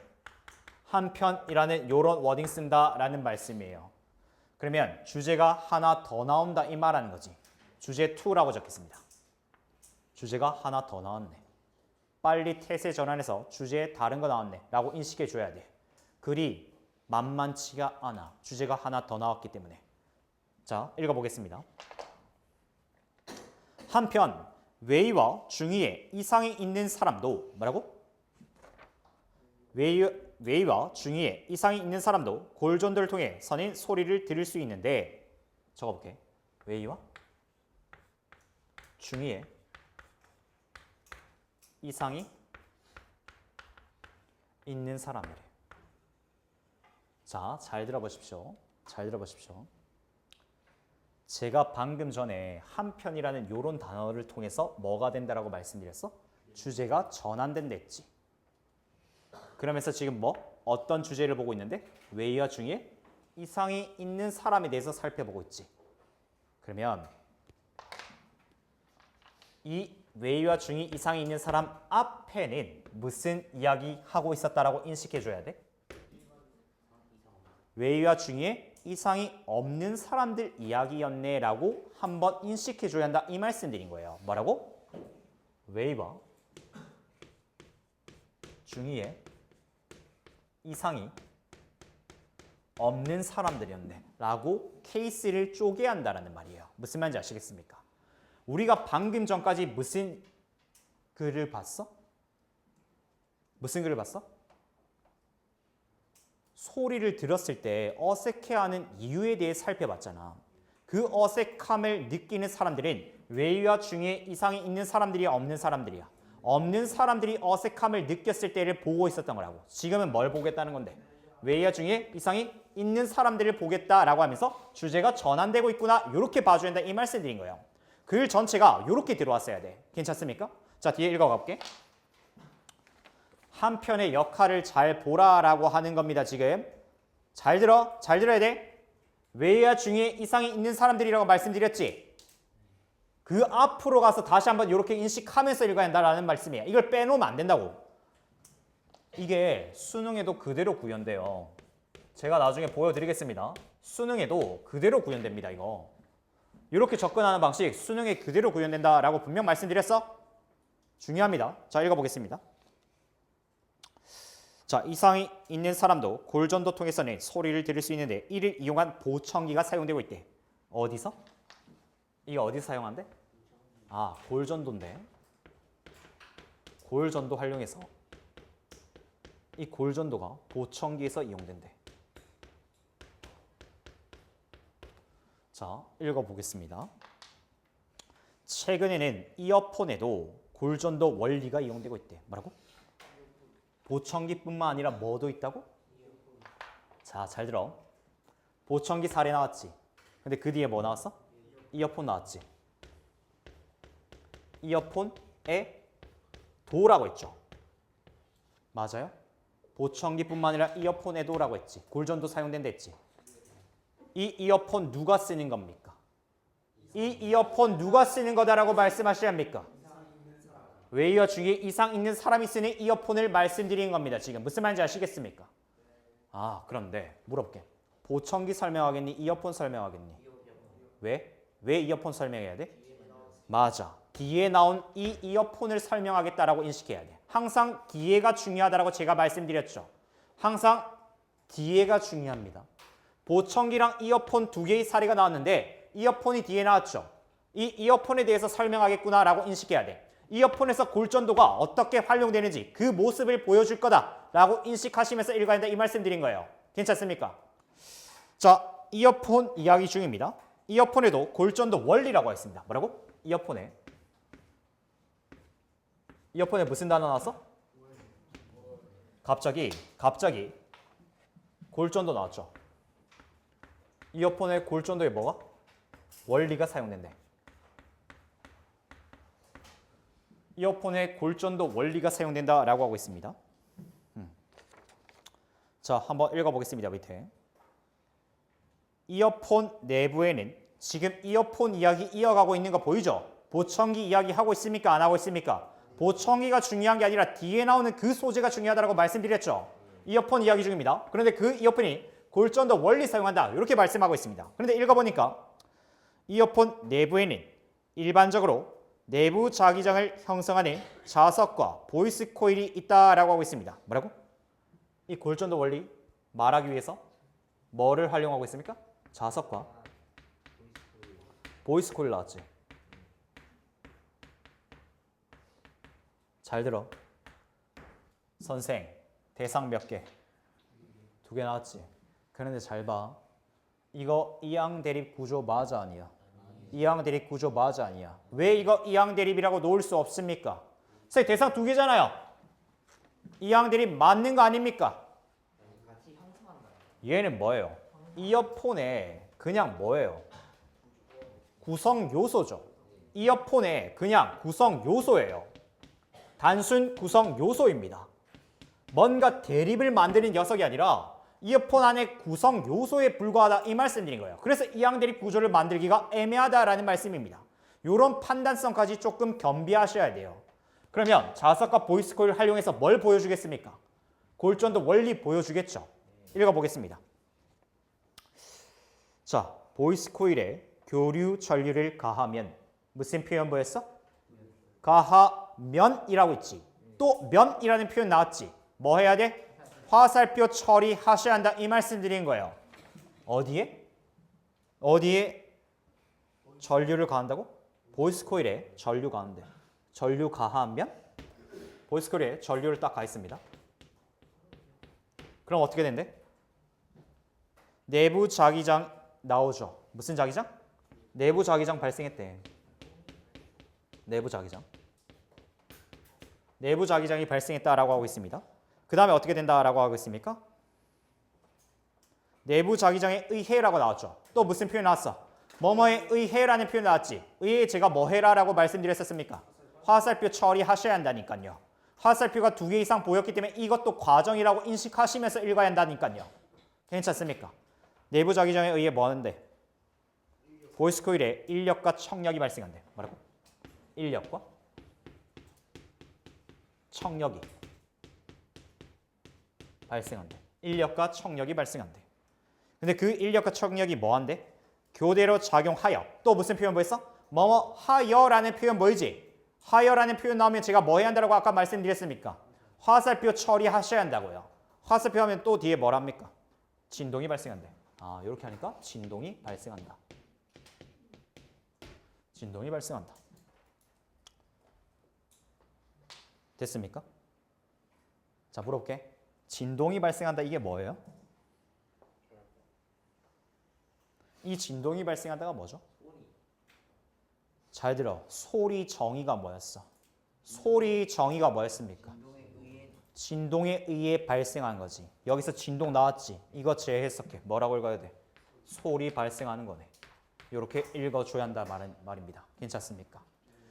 한편이라는 요런 워딩 쓴다라는 말씀이에요. 그러면 주제가 하나 더 나온다 이 말하는 거지. 주제 2라고 적혔습니다. 주제가 하나 더 나왔네. 빨리 태세 전환해서 주제에 다른 거 나왔네 라고 인식해 줘야 돼. 글이 만만치가 않아. 주제가 하나 더 나왔기 때문에. 자, 읽어보겠습니다. 한편 외의와 중의에 이상이 있는 사람도 뭐라고? 외의와 중의에 이상이 있는 사람도 골전도를 통해 선인 소리를 들을 수 있는데 적어볼게. 외의와 중의에 이상이 있는 사람이래. 자, 잘 들어보십시오. 잘 들어보십시오. 제가 방금 전에 한편이라는 요런 단어를 통해서 뭐가 된다라고 말씀드렸어? 주제가 전환된다 했지. 그러면서 지금 뭐? 어떤 주제를 보고 있는데? 외의와 중의에 이상이 있는 사람에 대해서 살펴보고 있지. 그러면 이 외의와 중의 이상이 있는 사람 앞에는 무슨 이야기 하고 있었다라고 인식해 줘야 돼? 외의와 중의에 이상이 없는 사람들 이야기였네라고 한번 인식해 줘야 한다 이 말씀 드린 거예요. 뭐라고? 외의와 중의에 이상이 없는 사람들이었네 라고 케이스를 쪼개야 한다는 말이에요. 무슨 말인지 아시겠습니까? 우리가 방금 전까지 무슨 글을 봤어? 무슨 글을 봤어? 소리를 들었을 때 어색해하는 이유에 대해 살펴봤잖아. 그 어색함을 느끼는 사람들은 외의와 중의에 이상이 있는 사람들이야 없는 사람들이야? 없는 사람들이 어색함을 느꼈을 때를 보고 있었던 거라고. 지금은 뭘 보겠다는 건데? 외의와 중의에 이상이 있는 사람들을 보겠다라고 하면서 주제가 전환되고 있구나 이렇게 봐줘야 한다 이 말씀 드린 거예요. 글 전체가 이렇게 들어왔어야 돼. 괜찮습니까? 자, 뒤에 읽어갈게. 한편의 역할을 잘 보라라고 하는 겁니다. 지금 잘 들어. 잘 들어야 돼. 외의와 중의에 이상이 있는 사람들이라고 말씀드렸지. 그 앞으로 가서 다시 한번 이렇게 인식하면서 읽어야 한다라는 말씀이에요. 이걸 빼놓으면 안 된다고. 이게 수능에도 그대로 구현돼요. 제가 나중에 보여드리겠습니다. 수능에도 그대로 구현됩니다. 이거. 이렇게 접근하는 방식 수능에 그대로 구현된다라고 분명 말씀드렸어? 중요합니다. 자, 읽어보겠습니다. 자, 이상이 있는 사람도 골전도 통해서는 소리를 들을 수 있는데 이를 이용한 보청기가 사용되고 있대. 어디서? 이게 어디서 사용한대? 아, 골전도인데. 골전도 활용해서 이 골전도가 보청기에서 이용된대. 자, 읽어보겠습니다. 최근에는 이어폰에도 골전도 원리가 이용되고 있대. 뭐라고? 보청기뿐만 아니라 뭐도 있다고? 자, 잘 들어. 보청기 사례 나왔지. 근데 그 뒤에 뭐 나왔어? 이어폰 나왔지. 이어폰에 도라고 했죠. 맞아요? 보청기뿐만 아니라 이어폰에도라고 했지. 골전도 사용된다 했지. 이 이어폰 누가 쓰는 겁니까? 이 이어폰 누가 쓰는 거다라고 말씀하셔야 합니까? 웨이어 중에 이상 있는 사람이 쓰는 이어폰을 말씀드리는 겁니다. 지금 무슨 말인지 아시겠습니까? 아, 그런데 물어볼게. 보청기 설명하겠니? 이어폰 설명하겠니? 왜? 왜 이어폰 설명해야 돼? 맞아. 뒤에 나온 이 이어폰을 설명하겠다라고 인식해야 돼. 항상 뒤에가 중요하다라고 제가 말씀드렸죠. 항상 뒤에가 중요합니다. 보청기랑 이어폰 두 개의 사례가 나왔는데 이어폰이 뒤에 나왔죠. 이 이어폰에 대해서 설명하겠구나라고 인식해야 돼. 이어폰에서 골전도가 어떻게 활용되는지 그 모습을 보여줄 거다라고 인식하시면서 읽어야 한다 이 말씀 드린 거예요. 괜찮습니까? 자, 이어폰 이야기 중입니다. 이어폰에도 골전도 원리라고 했습니다. 뭐라고? 이어폰에 무슨 단어 나왔어? 갑자기 골전도 나왔죠. 이어폰의 골전도에 뭐가? 원리가 사용된대. 이어폰의 골전도 원리가 사용된다라고 하고 있습니다. 자, 한번 읽어보겠습니다. 밑에. 이어폰 내부에는 지금 이어폰 이야기 이어가고 있는 거 보이죠? 보청기 이야기 하고 있습니까? 안 하고 있습니까? 보청기가 중요한 게 아니라 뒤에 나오는 그 소재가 중요하다고 말씀드렸죠. 이어폰 이야기 중입니다. 그런데 그 이어폰이 골전도 원리 사용한다. 이렇게 말씀하고 있습니다. 그런데 읽어보니까 이어폰 내부에는 일반적으로 내부 자기장을 형성하는 자석과 보이스 코일이 있다라고 하고 있습니다. 뭐라고? 이 골전도 원리 말하기 위해서 뭐를 활용하고 있습니까? 자석과 보이스 코일 나왔지. 잘 들어. 선생, 대상 몇 개? 2개 나왔지. 그런데 잘 봐. 이거 이항 대립 구조 맞아 아니야? 이항 대립 구조 맞아 아니야? 왜 이거 이항 대립이라고 놓을 수 없습니까? 선생님 대상 2개잖아요. 이항 대립 맞는 거 아닙니까? 얘는 뭐예요? 이어폰에 그냥 뭐예요? 구성 요소죠. 이어폰에 그냥 구성 요소예요. 단순 구성 요소입니다. 뭔가 대립을 만드는 녀석이 아니라 이어폰 안에 구성 요소에 불과하다 이 말씀드린 거예요. 그래서 이항 대립 구조를 만들기가 애매하다라는 말씀입니다. 이런 판단성까지 조금 겸비하셔야 돼요. 그러면 자석과 보이스 코일을 활용해서 뭘 보여주겠습니까? 골전도 원리 보여주겠죠. 읽어보겠습니다. 자, 보이스 코일에 교류 전류를 가하면 무슨 표현 보였어? 가하면이라고 있지. 또 면이라는 표현 나왔지. 뭐 해야 돼? 화살표 처리하셔야 한다 이 말씀 드린 거예요. 어디에? 어디에 전류를 가한다고? 보이스 코일에 전류 가한대. 전류 가하면 보이스 코일에 전류를 딱 가했습니다. 그럼 어떻게 된대? 내부 자기장 나오죠. 무슨 자기장? 내부 자기장 발생했대. 내부 자기장. 내부 자기장이 발생했다라고 하고 있습니다. 그 다음에 어떻게 된다라고 하고 있습니까? 내부 자기장에 의해라고 나왔죠. 또 무슨 표현 나왔어? 뭐뭐에 의해라는 표현 나왔지. 의해 제가 뭐 해라라고 말씀드렸었습니까? 화살표 처리하셔야 한다니까요. 화살표가 2개 이상 보였기 때문에 이것도 과정이라고 인식하시면서 읽어야 한다니까요. 괜찮습니까? 내부 자기장에 의해 뭐 하는데? 보이스 코일에 인력과 청력이 발생한대. 뭐라고? 인력과 청력이 발생한대. 인력과 청력이 발생한대. 근데 그 인력과 청력이 뭐한대? 교대로 작용하여. 또 무슨 표현 보였어? 뭐뭐 하여라는 표현 보이지? 하여라는 표현 나오면 제가 뭐 해야 한다고 아까 말씀드렸습니까? 화살표 처리하셔야 한다고요. 화살표 하면 또 뒤에 뭐랍니까? 진동이 발생한대. 아, 이렇게 하니까 진동이 발생한다. 진동이 발생한다. 됐습니까? 자, 물어볼게. 진동이 발생한다 이게 뭐예요? 이 진동이 발생한다가 뭐죠? 잘 들어. 소리 정의가 뭐였어? 소리 정의가 뭐였습니까? 진동에 의해 발생한 거지. 여기서 진동 나왔지. 이거 재해석해. 뭐라고 읽어야 돼? 소리 발생하는 거네. 이렇게 읽어줘야 한다 말입니다. 괜찮습니까?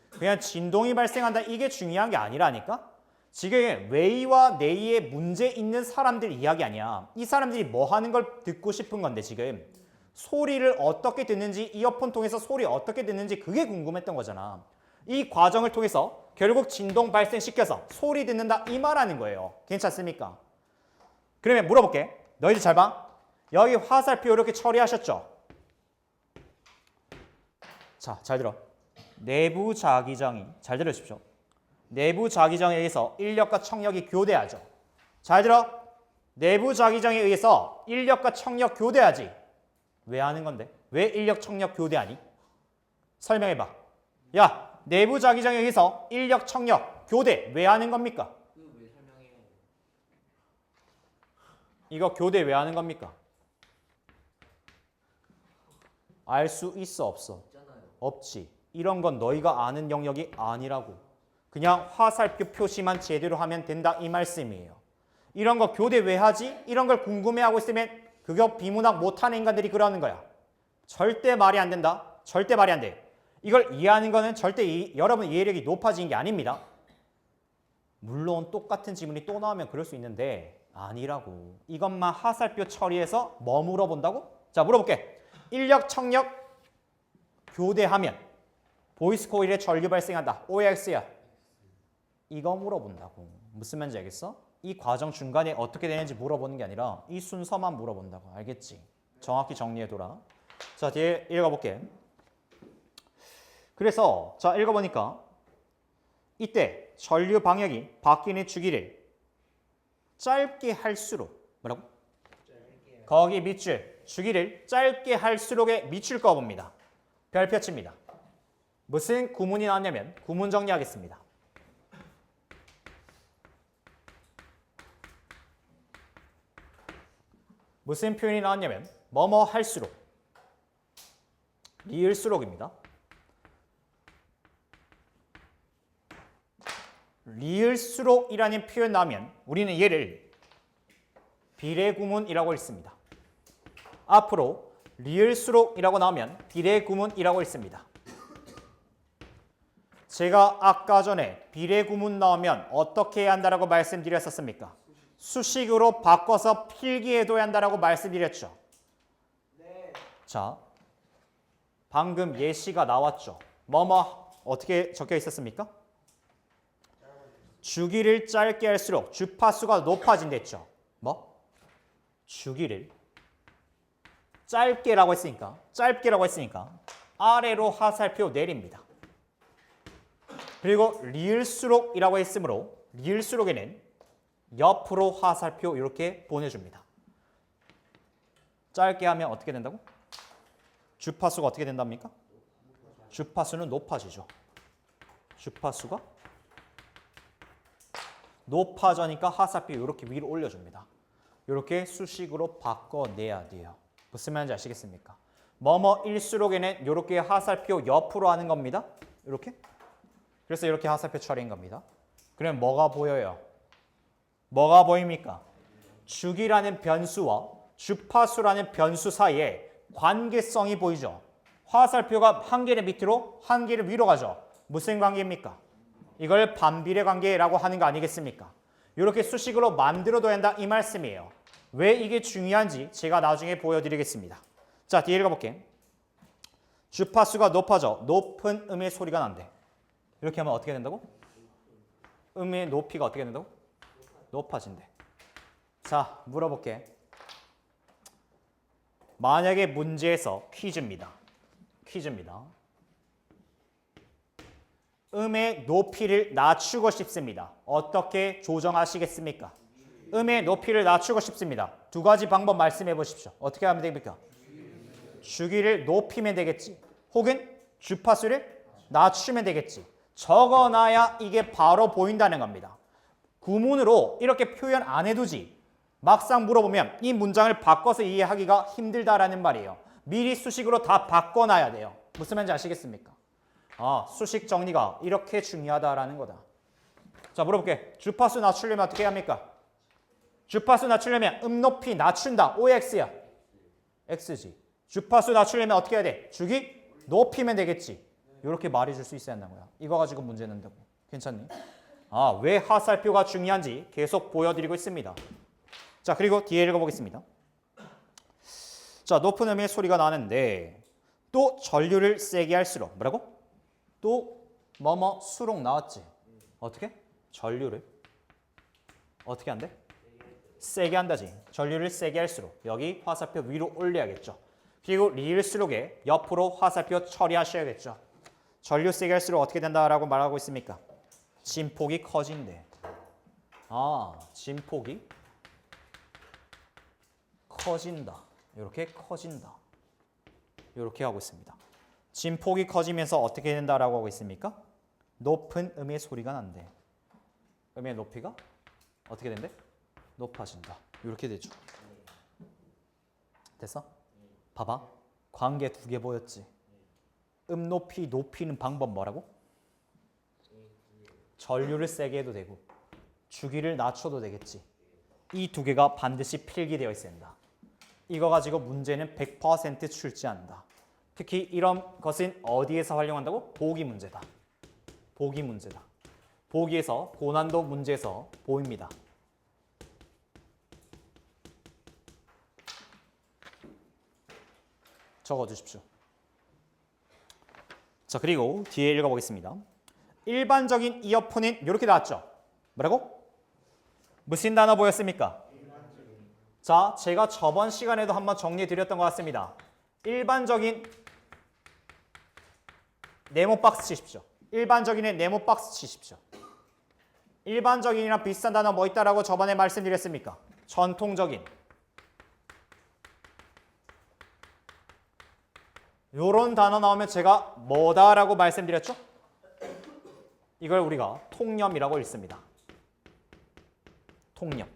그냥 진동이 발생한다 이게 중요한 게 아니라니까? 지금 웨이와 네이에 문제 있는 사람들 이야기 아니야. 이 사람들이 뭐 하는 걸 듣고 싶은 건데 지금 소리를 어떻게 듣는지 이어폰 통해서 소리 어떻게 듣는지 그게 궁금했던 거잖아. 이 과정을 통해서 결국 진동 발생시켜서 소리 듣는다 이 말하는 거예요. 괜찮습니까? 그러면 물어볼게. 너희들 잘 봐. 여기 화살표 이렇게 처리하셨죠? 자, 잘 들어. 내부 자기장이 잘 들으십시오. 내부 자기장에 의해서 인력과 청력이 교대하죠. 잘 들어. 내부 자기장에 의해서 인력과 청력 교대하지. 왜 하는 건데? 왜 인력 청력 교대하니? 설명해봐. 야, 내부 자기장에 의해서 인력 청력 교대 왜 하는 겁니까? 왜 설명해? 이거 교대 왜 하는 겁니까? 알 수 있어 없어? 없잖아요. 없지. 이런 건 너희가 아는 영역이 아니라고. 그냥 화살표 표시만 제대로 하면 된다 이 말씀이에요. 이런 거 교대 왜 하지? 이런 걸 궁금해하고 있으면 그거 비문학 못하는 인간들이 그러는 거야. 절대 말이 안 된다. 절대 말이 안 돼. 이걸 이해하는 거는 절대 여러분 이해력이 높아진 게 아닙니다. 물론 똑같은 지문이 또 나오면 그럴 수 있는데 아니라고. 이것만 화살표 처리해서 뭐 물어본다고? 자, 물어볼게. 인력, 청력 교대하면 보이스 코일에 전류 발생한다. OX야. 이거 물어본다고. 무슨 말인지 알겠어? 이 과정 중간에 어떻게 되는지 물어보는 게 아니라 이 순서만 물어본다고. 알겠지? 정확히 정리해둬라. 자, 뒤에 읽어볼게. 그래서 자 읽어보니까 이때 전류 방역이 바뀌는 주기를 짧게 할수록 뭐라고? 거기 밑줄 주기를 짧게 할수록의 밑줄 그어봅니다. 별표 칩니다. 무슨 구문이 나왔냐면 구문 정리하겠습니다. 무슨 표현이 나왔냐면 뭐뭐 할수록 리을수록입니다. 리을수록이라는 표현 나오면 우리는 얘를 비례구문이라고 읽습니다. 앞으로 리을수록이라고 나오면 비례구문이라고 읽습니다. 제가 아까 전에 비례구문 나오면 어떻게 해야 한다라고 말씀드렸었습니까? 수식으로 바꿔서 필기해둬야 한다라고 말씀드렸죠. 네. 자, 방금 예시가 나왔죠. 뭐뭐 어떻게 적혀 있었습니까? 주기를 짧게 할수록 주파수가 높아진댔죠. 뭐? 주기를 짧게라고 했으니까 아래로 화살표 내립니다. 그리고 리을수록이라고 했으므로 리을수록에는 옆으로 화살표 이렇게 보내줍니다. 짧게 하면 어떻게 된다고? 주파수가 어떻게 된답니까? 주파수는 높아지죠. 주파수가 높아지니까 화살표 이렇게 위로 올려줍니다. 이렇게 수식으로 바꿔내야 돼요. 무슨 말인지 아시겠습니까? 뭐뭐일수록에는 이렇게 화살표 옆으로 하는 겁니다. 이렇게. 그래서 이렇게 화살표 처리인 겁니다. 그러면 뭐가 보여요? 뭐가 보입니까? 주기라는 변수와 주파수라는 변수 사이에 관계성이 보이죠. 화살표가 한 개를 밑으로 한 개를 위로 가죠. 무슨 관계입니까? 이걸 반비례 관계라고 하는 거 아니겠습니까? 이렇게 수식으로 만들어둬야 한다 이 말씀이에요. 왜 이게 중요한지 제가 나중에 보여드리겠습니다. 자, 뒤에 읽어볼게. 주파수가 높아져 높은 음의 소리가 난대. 이렇게 하면 어떻게 된다고? 음의 높이가 어떻게 된다고? 높아진대. 자, 물어볼게. 만약에 문제에서 퀴즈입니다. 음의 높이를 낮추고 싶습니다. 어떻게 조정하시겠습니까? 음의 높이를 낮추고 싶습니다. 두 가지 방법 말씀해 보십시오. 어떻게 하면 됩니까? 주기를 높이면 되겠지. 혹은 주파수를 낮추면 되겠지. 적어놔야 이게 바로 보인다는 겁니다. 구문으로 이렇게 표현 안 해두지. 막상 물어보면 이 문장을 바꿔서 이해하기가 힘들다라는 말이에요. 미리 수식으로 다 바꿔놔야 돼요. 무슨 말인지 아시겠습니까? 수식 정리가 이렇게 중요하다라는 거다. 자, 물어볼게. 주파수 낮추려면 어떻게 합니까? 주파수 낮추려면 음 높이 낮춘다. OX야. X지. 주파수 낮추려면 어떻게 해야 돼? 주기 높이면 되겠지. 이렇게 말해줄 수 있어야 한다는 거야. 이거 가지고 문제 낸다고. 괜찮니? 왜 하살표가 중요한지 계속 보여드리고 있습니다. 자, 그리고 뒤에 읽어보겠습니다. 자, 높은 음의 소리가 나는데 또 전류를 세게 할수록 뭐라고? 또 뭐뭐 수록 나왔지. 어떻게? 전류를 어떻게 한대? 세게 한다지. 전류를 세게 할수록 여기 화살표 위로 올려야겠죠. 그리고 리을수록에 옆으로 화살표 처리하셔야겠죠. 전류 세게 할수록 어떻게 된다라고 말하고 있습니까? 진폭이 커진대. 진폭이 커진다. 이렇게 커진다. 이렇게 하고 있습니다. 진폭이 커지면서 어떻게 된다라고 하고 있습니까? 높은 음의 소리가 난대. 음의 높이가 어떻게 된대? 높아진다. 이렇게 되죠. 됐어? 봐봐. 관계 두 개 보였지? 음 높이 높이는 방법 뭐라고? 전류를 세게 해도 되고 주기를 낮춰도 되겠지. 이 두 개가 반드시 필기되어 있어야 한다. 이거 가지고 문제는 100% 출제한다. 특히 이런 것은 어디에서 활용한다고? 보기 문제다. 보기 문제다. 보기에서 고난도 문제에서 보입니다. 적어주십시오. 자, 그리고 뒤에 읽어보겠습니다. 일반적인 이어폰은 이렇게 나왔죠. 뭐라고? 무슨 단어 보였습니까? 자, 제가 저번 시간에도 한번 정리해드렸던 것 같습니다. 일반적인 네모 박스 치십시오. 일반적인의 네모 박스 치십시오. 일반적인이랑 비슷한 단어 뭐 있다라고 저번에 말씀드렸습니까? 전통적인. 요런 단어 나오면 제가 뭐다라고 말씀드렸죠? 이걸 우리가 통념이라고 읽습니다. 통념.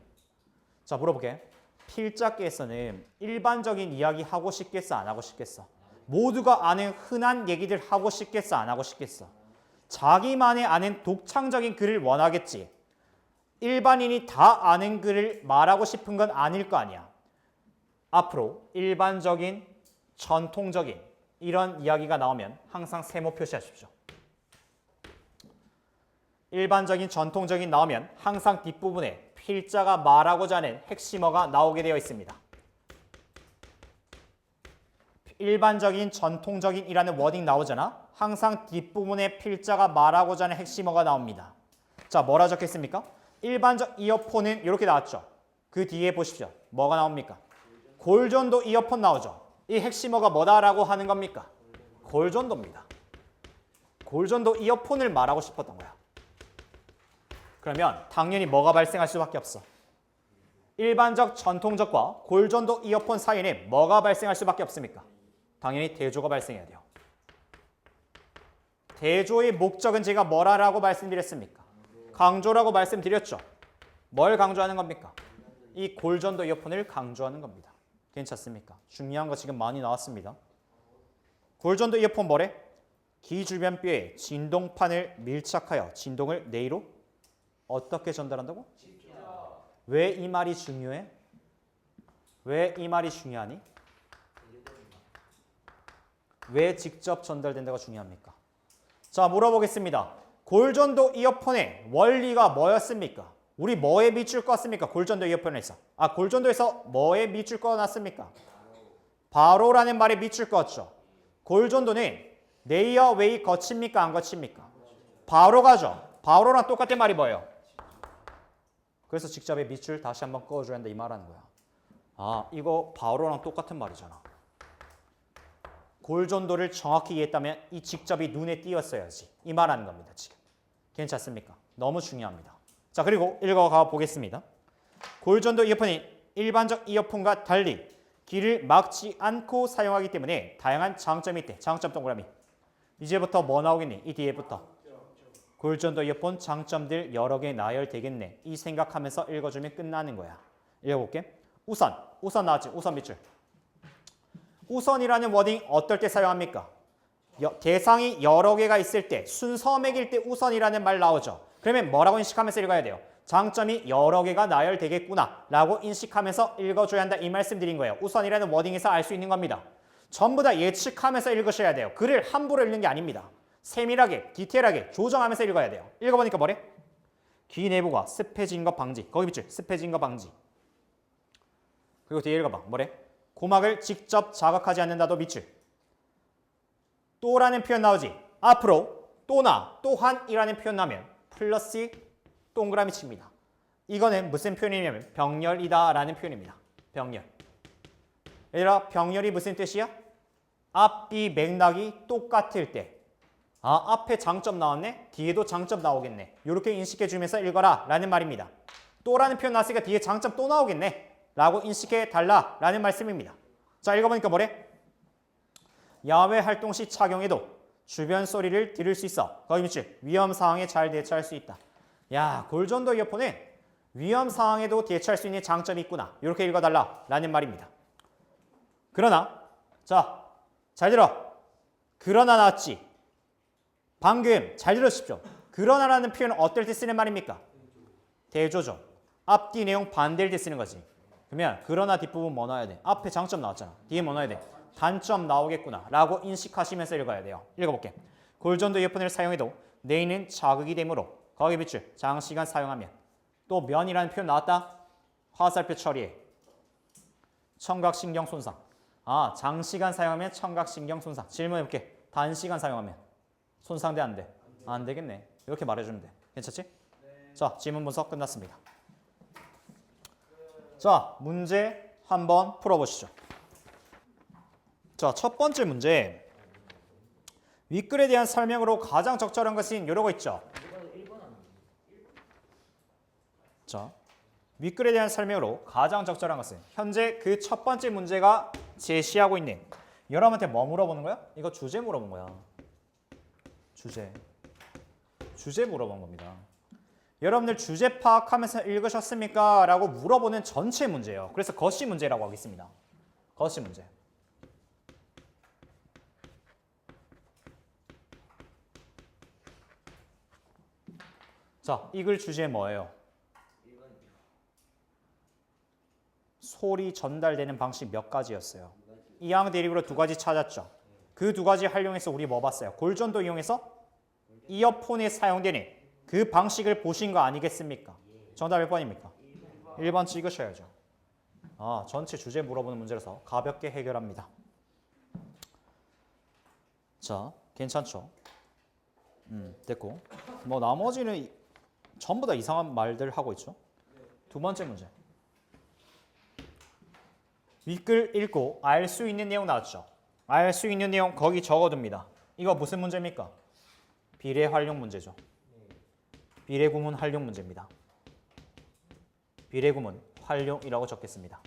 자, 물어볼게. 필자께서는 일반적인 이야기 하고 싶겠어? 안 하고 싶겠어? 모두가 아는 흔한 얘기들 하고 싶겠어? 안 하고 싶겠어? 자기만의 아는 독창적인 글을 원하겠지. 일반인이 다 아는 글을 말하고 싶은 건 아닐 거 아니야. 앞으로 일반적인, 전통적인 이런 이야기가 나오면 항상 세모 표시하십시오. 일반적인, 전통적인 나오면 항상 뒷부분에 필자가 말하고자 하는 핵심어가 나오게 되어 있습니다. 일반적인, 전통적인이라는 워딩 나오잖아. 항상 뒷부분에 필자가 말하고자 하는 핵심어가 나옵니다. 자, 뭐라 적혔습니까? 일반적 이어폰은 이렇게 나왔죠. 그 뒤에 보십시오. 뭐가 나옵니까? 골전도 이어폰 나오죠. 이 핵심어가 뭐다라고 하는 겁니까? 골전도입니다. 골전도 이어폰을 말하고 싶었던 거야. 그러면 당연히 뭐가 발생할 수밖에 없어? 일반적, 전통적과 골전도 이어폰 사이에는 뭐가 발생할 수밖에 없습니까? 당연히 대조가 발생해야 돼요. 대조의 목적은 제가 뭐라고 말씀드렸습니까? 강조라고 말씀드렸죠. 뭘 강조하는 겁니까? 이 골전도 이어폰을 강조하는 겁니다. 괜찮습니까? 중요한 거 지금 많이 나왔습니다. 골전도 이어폰 뭐래? 귀 주변 뼈에 진동판을 밀착하여 진동을 뇌로 어떻게 전달한다고? 왜 이 말이 중요해? 왜 이 말이 중요하니? 왜 직접 전달된다가 중요합니까? 자, 물어보겠습니다. 골전도 이어폰의 원리가 뭐였습니까? 우리 뭐에 밑줄 껐습니까? 골전도 이어폰에서. 골전도에서 뭐에 밑줄 꺼놨습니까? 바로라는 말에 밑줄 껐죠. 골전도는 네이어 웨이 거칩니까? 안 거칩니까? 바로가죠. 바로랑 똑같은 말이 뭐예요? 그래서 직접에 밑줄 다시 한번 꺼줘야 한다 이 말하는 거야. 이거 바로랑 똑같은 말이잖아. 골전도를 정확히 이해했다면 이 직접이 눈에 띄었어야지. 이 말하는 겁니다. 지금. 괜찮습니까? 너무 중요합니다. 자, 그리고 읽어가 보겠습니다. 골전도 이어폰이 일반적 이어폰과 달리 귀를 막지 않고 사용하기 때문에 다양한 장점이 있대. 장점 동그라미. 이제부터 뭐 나오겠니? 이 뒤에부터. 골전도 이어폰 장점들 여러 개 나열되겠네. 이 생각하면서 읽어주면 끝나는 거야. 읽어볼게. 우선 나왔지. 우선 밑줄. 우선이라는 워딩 어떨 때 사용합니까? 대상이 여러 개가 있을 때, 순서 매길 때 우선이라는 말 나오죠. 그러면 뭐라고 인식하면서 읽어야 돼요? 장점이 여러 개가 나열되겠구나 라고 인식하면서 읽어줘야 한다 이 말씀 드린 거예요. 우선이라는 워딩에서 알 수 있는 겁니다. 전부 다 예측하면서 읽으셔야 돼요. 글을 함부로 읽는 게 아닙니다. 세밀하게, 디테일하게 조정하면서 읽어야 돼요. 읽어보니까 뭐래? 귀 내부가 습해진 것 방지. 거기 밑줄 습해진 것 방지. 그리고 뒤에 읽어봐. 뭐래? 고막을 직접 자극하지 않는다도 밑줄. 또라는 표현 나오지. 앞으로 또나 또한이라는 표현 나오면 플러스 동그라미 칩니다. 이거는 무슨 표현이냐면 병렬이다라는 표현입니다. 병렬. 얘들아 병렬이 무슨 뜻이야? 앞뒤 맥락이 똑같을 때. 아 앞에 장점 나왔네? 뒤에도 장점 나오겠네. 이렇게 인식해 주면서 읽어라 라는 말입니다. 또라는 표현 나왔으니까 뒤에 장점 또 나오겠네 라고 인식해 달라 라는 말씀입니다. 자 읽어보니까 뭐래? 야외 활동 시 착용해도 주변 소리를 들을 수 있어. 거기 밑줄 위험 상황에 잘 대처할 수 있다. 야 골전도 이어폰은 위험 상황에도 대처할 수 있는 장점이 있구나. 이렇게 읽어달라 라는 말입니다. 그러나 자 잘 들어. 그러나 나왔지. 방금 잘 들으십시오. 그러나라는 표현은 어떨 때 쓰는 말입니까? 대조죠. 앞뒤 내용 반대일 때 쓰는 거지. 그러면 그러나 뒷부분 뭐 넣어야 돼? 앞에 장점 나왔잖아. 뒤에 뭐 넣어야 돼? 단점 나오겠구나 라고 인식하시면서 읽어야 돼요. 읽어볼게. 골전도 이어폰을 사용해도 뇌는 자극이 되므로 거기 밑줄 장시간 사용하면 또 면이라는 표현 나왔다. 화살표 처리해. 청각신경 손상. 아 장시간 사용하면 청각신경 손상. 질문해볼게. 단시간 사용하면 손상돼 안 돼? 안 되겠네. 이렇게 말해주면 돼. 괜찮지? 네. 자 지문 분석 끝났습니다. 자 문제 한번 풀어보시죠. 자 첫 번째 문제. 윗글에 대한 설명으로 가장 적절한 것은 이러고 있죠. 자 윗글에 대한 설명으로 가장 적절한 것은 현재 그 첫 번째 문제가 제시하고 있는 여러분한테 뭐 물어보는 거야? 이거 주제 물어본 거야. 주제 물어본 겁니다. 여러분들 주제 파악하면서 읽으셨습니까? 라고 물어보는 전체 문제예요. 그래서 거시 문제라고 하겠습니다. 거시 문제. 자, 이 글 주제 뭐예요? 소리 전달되는 방식 몇 가지였어요. 이항 대립으로 두 가지 찾았죠. 그 두 가지 활용해서 우리 뭐 봤어요? 골전도 이용해서 이어폰에 사용되는 그 방식을 보신 거 아니겠습니까? 정답 몇 번입니까? 1번 찍으셔야죠. 아, 전체 주제 물어보는 문제라서 가볍게 해결합니다. 자, 괜찮죠? 됐고. 뭐 나머지는 전부 다 이상한 말들 하고 있죠. 두 번째 문제. 윗글 읽고 알 수 있는 내용 나왔죠. 알 수 있는 내용 거기 적어둡니다. 이거 무슨 문제입니까? 비례 활용 문제죠. 비례 구문 활용 문제입니다. 비례 구문 활용이라고 적겠습니다.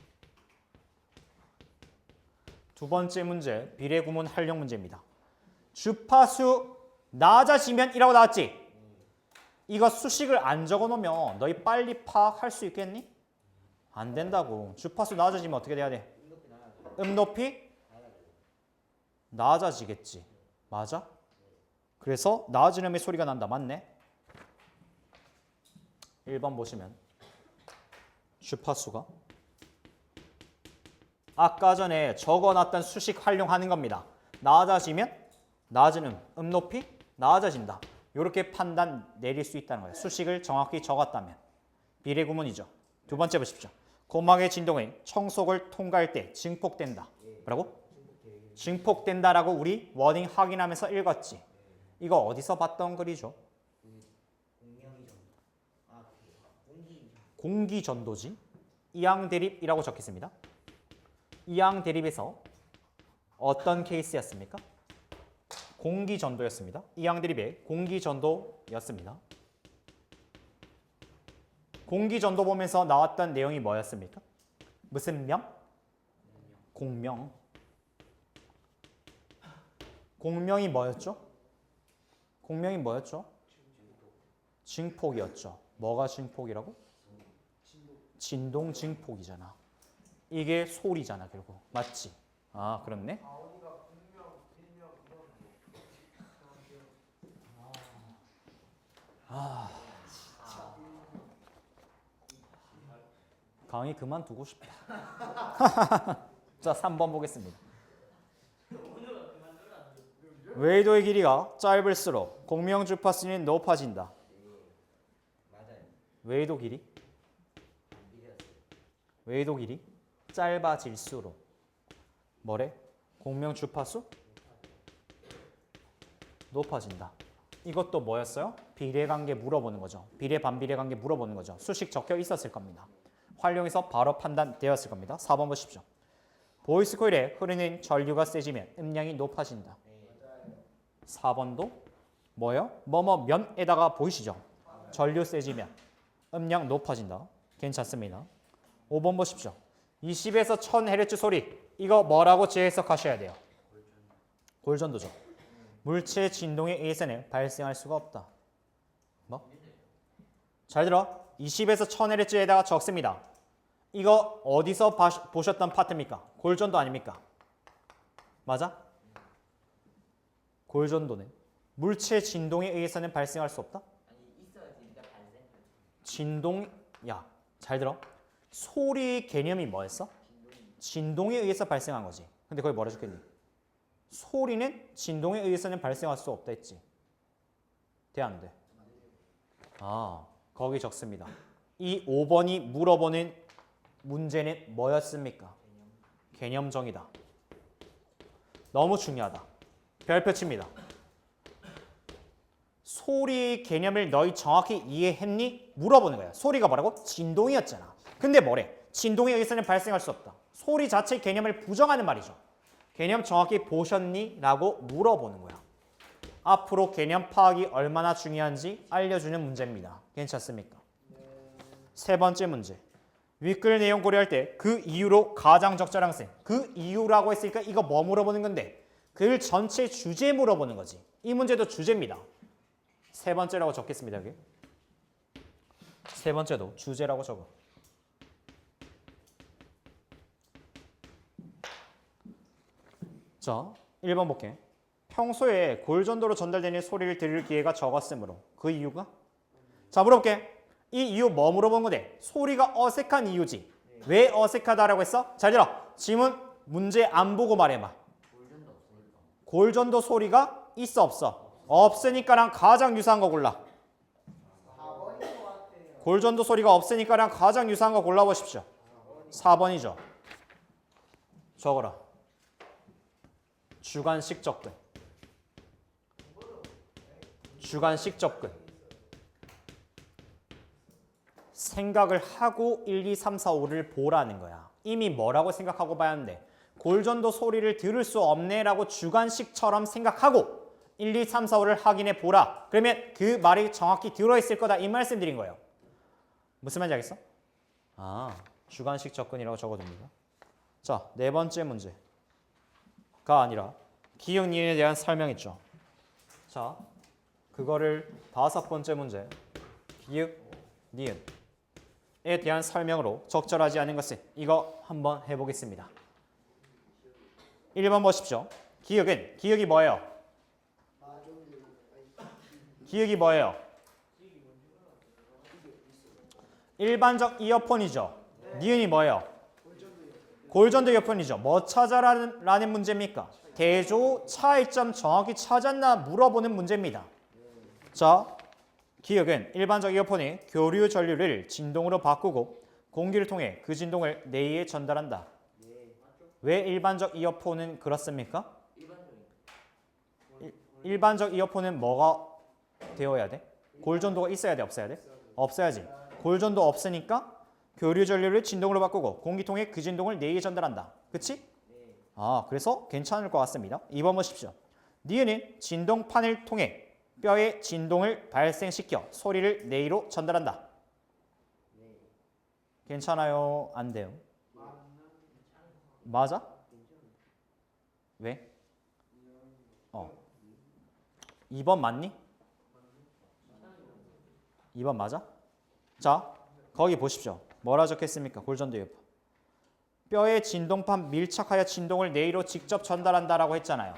두 번째 문제 비례 구문 활용 문제입니다. 주파수 낮아지면 이라고 나왔지? 이거 수식을 안 적어놓으면 너희 빨리 파악할 수 있겠니? 안 된다고. 주파수 낮아지면 어떻게 돼야 돼? 높이 낮아지겠지. 맞아? 그래서 낮은 음의 소리가 난다. 맞네? 1번 보시면 주파수가 아까 전에 적어놨던 수식 활용하는 겁니다. 낮아지면 낮은 높이 낮아진다. 이렇게 판단 내릴 수 있다는 거예요. 수식을 정확히 적었다면. 비례 구문이죠. 두 번째 보십시오. 고막의 진동은 청속을 통과할 때 증폭된다. 뭐라고? 증폭된다라고 우리 워딩 확인하면서 읽었지. 이거 어디서 봤던 글이죠? 공기전도지. 이항대립이라고 적혔습니다. 이항대립에서 어떤 케이스였습니까? 공기전도였습니다. 이항대립의 공기전도였습니다. 공기전도 보면서 나왔던 내용이 뭐였습니까? 무슨 명? 공명. 공명이 뭐였죠? 공명이 뭐였죠? 증폭이었죠. 뭐가 증폭이라고? 진동 증폭이잖아. 이게 소리잖아 결국. 맞지? 아 그렇네. 강의 그만두고 싶다. 자 3번 보겠습니다. 외도의 길이가 짧을수록 공명 주파수는 높아진다. 맞아요. 외도 길이? 외도 길이 짧아질수록 뭐래? 공명 주파수 높아진다. 이것도 뭐였어요? 비례관계 물어보는 거죠. 비례 반비례 관계 물어보는 거죠. 수식 적혀 있었을 겁니다. 활용해서 바로 판단되었을 겁니다. 4번 보십시오. 보이스 코일에 흐르는 전류가 세지면 음량이 높아진다. 4번도 뭐예요? 뭐뭐 면에다가 보이시죠? 전류 세지면 음량 높아진다. 괜찮습니다. 5번 보십시오. 20에서 1000Hz 소리 이거 뭐라고 재해석하셔야 돼요? 골전도죠. 물체 진동에 의해서는 발생할 수가 없다. 뭐? 잘 들어. 20에서 1000Hz에다가 적습니다. 이거 어디서 보셨던 파트입니까? 골전도 아닙니까? 맞아? 골전도는 물체 진동에 의해서는 발생할 수 없다? 아니 있어야지 일단 발생. 진동, 야, 잘 들어. 소리 개념이 뭐였어? 진동에 의해서 발생한 거지. 근데 거기 뭐라 적혔니? 소리는 진동에 의해서는 발생할 수 없다 했지. 돼, 안 돼? 아, 거기 적습니다. 이 5번이 물어보는 문제는 뭐였습니까? 개념정의다. 너무 중요하다. 별표 칩니다. 소리 개념을 너희 정확히 이해했니? 물어보는 거야. 소리가 뭐라고? 진동이었잖아. 근데 뭐래? 진동에 의해서는 발생할 수 없다. 소리 자체 개념을 부정하는 말이죠. 개념 정확히 보셨니? 라고 물어보는 거야. 앞으로 개념 파악이 얼마나 중요한지 알려주는 문제입니다. 괜찮습니까? 세 번째 문제. 윗글 내용 고려할 때 그 이유로 가장 적절한 셈. 그 이유라고 했으니까 이거 뭐 물어보는 건데? 글 전체 주제 물어보는 거지. 이 문제도 주제입니다. 세 번째라고 적겠습니다. 여기. 세 번째도 주제라고 적어. 자, 1번 볼게. 평소에 골전도로 전달되는 소리를 들을 기회가 적었으므로 그 이유가? 자, 물어볼게. 이 이유 뭐 물어본 건데? 소리가 어색한 이유지. 왜 어색하다라고 했어? 잘 들어. 지문 문제 안 보고 말해봐. 골전도 없으니까. 골전도 소리가 있어 없어? 없으니까랑 가장 유사한 거 골라. 4번인 것 같아요. 골전도 소리가 없으니까랑 가장 유사한 거 골라보십시오. 4번이죠. 적어라. 주관식 접근. 주관식 접근. 생각을 하고 1, 2, 3, 4, 5를 보라는 거야. 이미 뭐라고 생각하고 봐야 하는데 골전도 소리를 들을 수 없네라고 주관식처럼 생각하고 1, 2, 3, 4, 5를 확인해 보라. 그러면 그 말이 정확히 들어있을 거다. 이 말씀 드린 거예요. 무슨 말인지 알겠어? 아, 주관식 접근이라고 적어둡니다. 자, 네 번째 문제가 아니라 기억 니은에 대한 설명이죠. 자, 그거를 다섯 번째 문제 기억 니은에 대한 설명으로 적절하지 않은 것은 이거 한번 해보겠습니다. 1번 보십시오. 기억이 뭐예요? 기억이 뭐예요? 일반적 이어폰이죠. 니은이 뭐예요? 골전도 이어폰이죠. 뭐 찾아라는 문제입니까? 대조 차이점 정확히 찾았나 물어보는 문제입니다. 자, 기억은 일반적 이어폰의 교류 전류를 진동으로 바꾸고 공기를 통해 그 진동을 뇌에 전달한다. 왜 일반적 이어폰은 그렇습니까? 일반적 이어폰은 뭐가 되어야 돼? 골전도가 있어야 돼? 없어야 돼? 없어야지. 골전도 없으니까 교류 전류를 진동으로 바꾸고 공기 통해 그 진동을 뇌에 전달한다. 그치? 아, 그래서 괜찮을 것 같습니다. 2번 보십시오. 니은은 진동판을 통해 뼈의 진동을 발생시켜 소리를 뇌로 전달한다. 괜찮아요? 안 돼요? 맞아? 왜? 2번 맞니? 2번 맞아? 자, 거기 보십시오. 뭐라 적혔습니까? 골전도 이어폰. 뼈의 진동판 밀착하여 진동을 뇌로 직접 전달한다라고 했잖아요.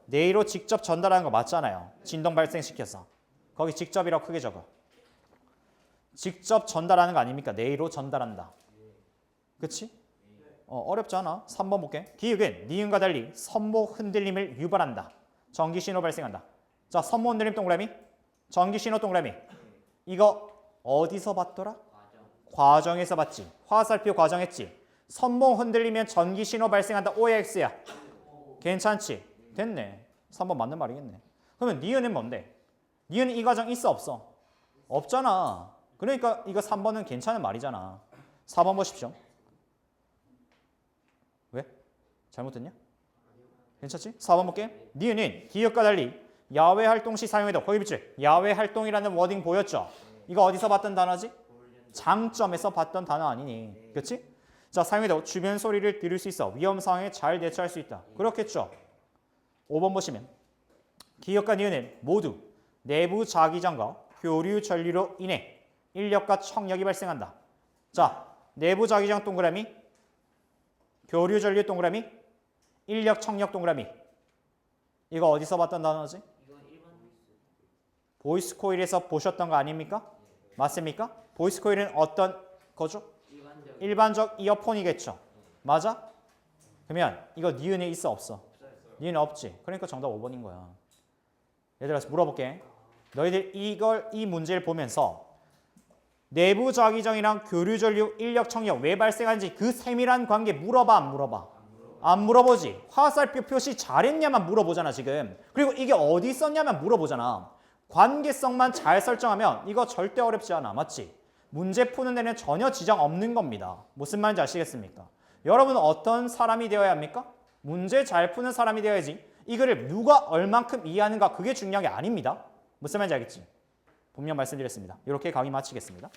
뇌로 직접 전달하는 거 맞잖아요. 진동 발생시켜서. 거기 직접이라고 크게 적어. 직접 전달하는 거 아닙니까? 뇌로 전달한다. 그치? 어렵지 않아. 3번 볼게. 기억은 니은과 달리 손목 흔들림을 유발한다. 전기 신호 발생한다. 자, 선모 흔들림 동그라미, 전기 신호 동그라미. 이거 어디서 봤더라? 과정에서 봤지. 화살표 과정했지. 선모 흔들리면 전기 신호 발생한다. O야 X야? 괜찮지? 됐네. 3번 맞는 말이겠네. 그러면 니은은 뭔데? 니은은 이 과정 있어 없어? 없잖아. 그러니까 이거 3번은 괜찮은 말이잖아. 4번 보십시오. 왜? 잘못됐냐? 괜찮지? 4번 볼게. 니은은 기억과 달리 야외 활동 시 사용해도 거기 비치 야외 활동이라는 워딩 보였죠? 이거 어디서 봤던 단어지? 장점에서 봤던 단어 아니니. 그렇지? 자, 사용해도 주변 소리를 들을 수 있어 위험 상황에 잘 대처할 수 있다. 그렇겠죠? 5번 보시면 기억과 니은은 모두 내부 자기장과 교류 전류로 인해 인력과 청력이 발생한다. 자, 내부 자기장 동그라미, 교류 전류 동그라미, 인력 청력 동그라미. 이거 어디서 봤던 단어지? 보이스 코일에서 보셨던 거 아닙니까? 맞습니까? 보이스 코일은 어떤 거죠? 일반적 이어폰이겠죠. 맞아? 그러면 이거 니은에 있어 없어? 니은 없지. 그러니까 정답 5번인 거야. 얘들아 물어볼게. 너희들 이 문제를 보면서 내부 자기장이랑 교류 전류 인력 청력 왜 발생하는지 그 세밀한 관계 물어봐 안 물어봐? 안 물어보지. 화살표 표시 잘했냐만 물어보잖아 지금. 그리고 이게 어디 있었냐만 물어보잖아. 관계성만 잘 설정하면 이거 절대 어렵지 않아. 맞지? 문제 푸는 데는 전혀 지장 없는 겁니다. 무슨 말인지 아시겠습니까? 여러분은 어떤 사람이 되어야 합니까? 문제 잘 푸는 사람이 되어야지. 이거를 누가 얼만큼 이해하는가 그게 중요한 게 아닙니다. 무슨 말인지 알겠지? 분명 말씀드렸습니다. 이렇게 강의 마치겠습니다.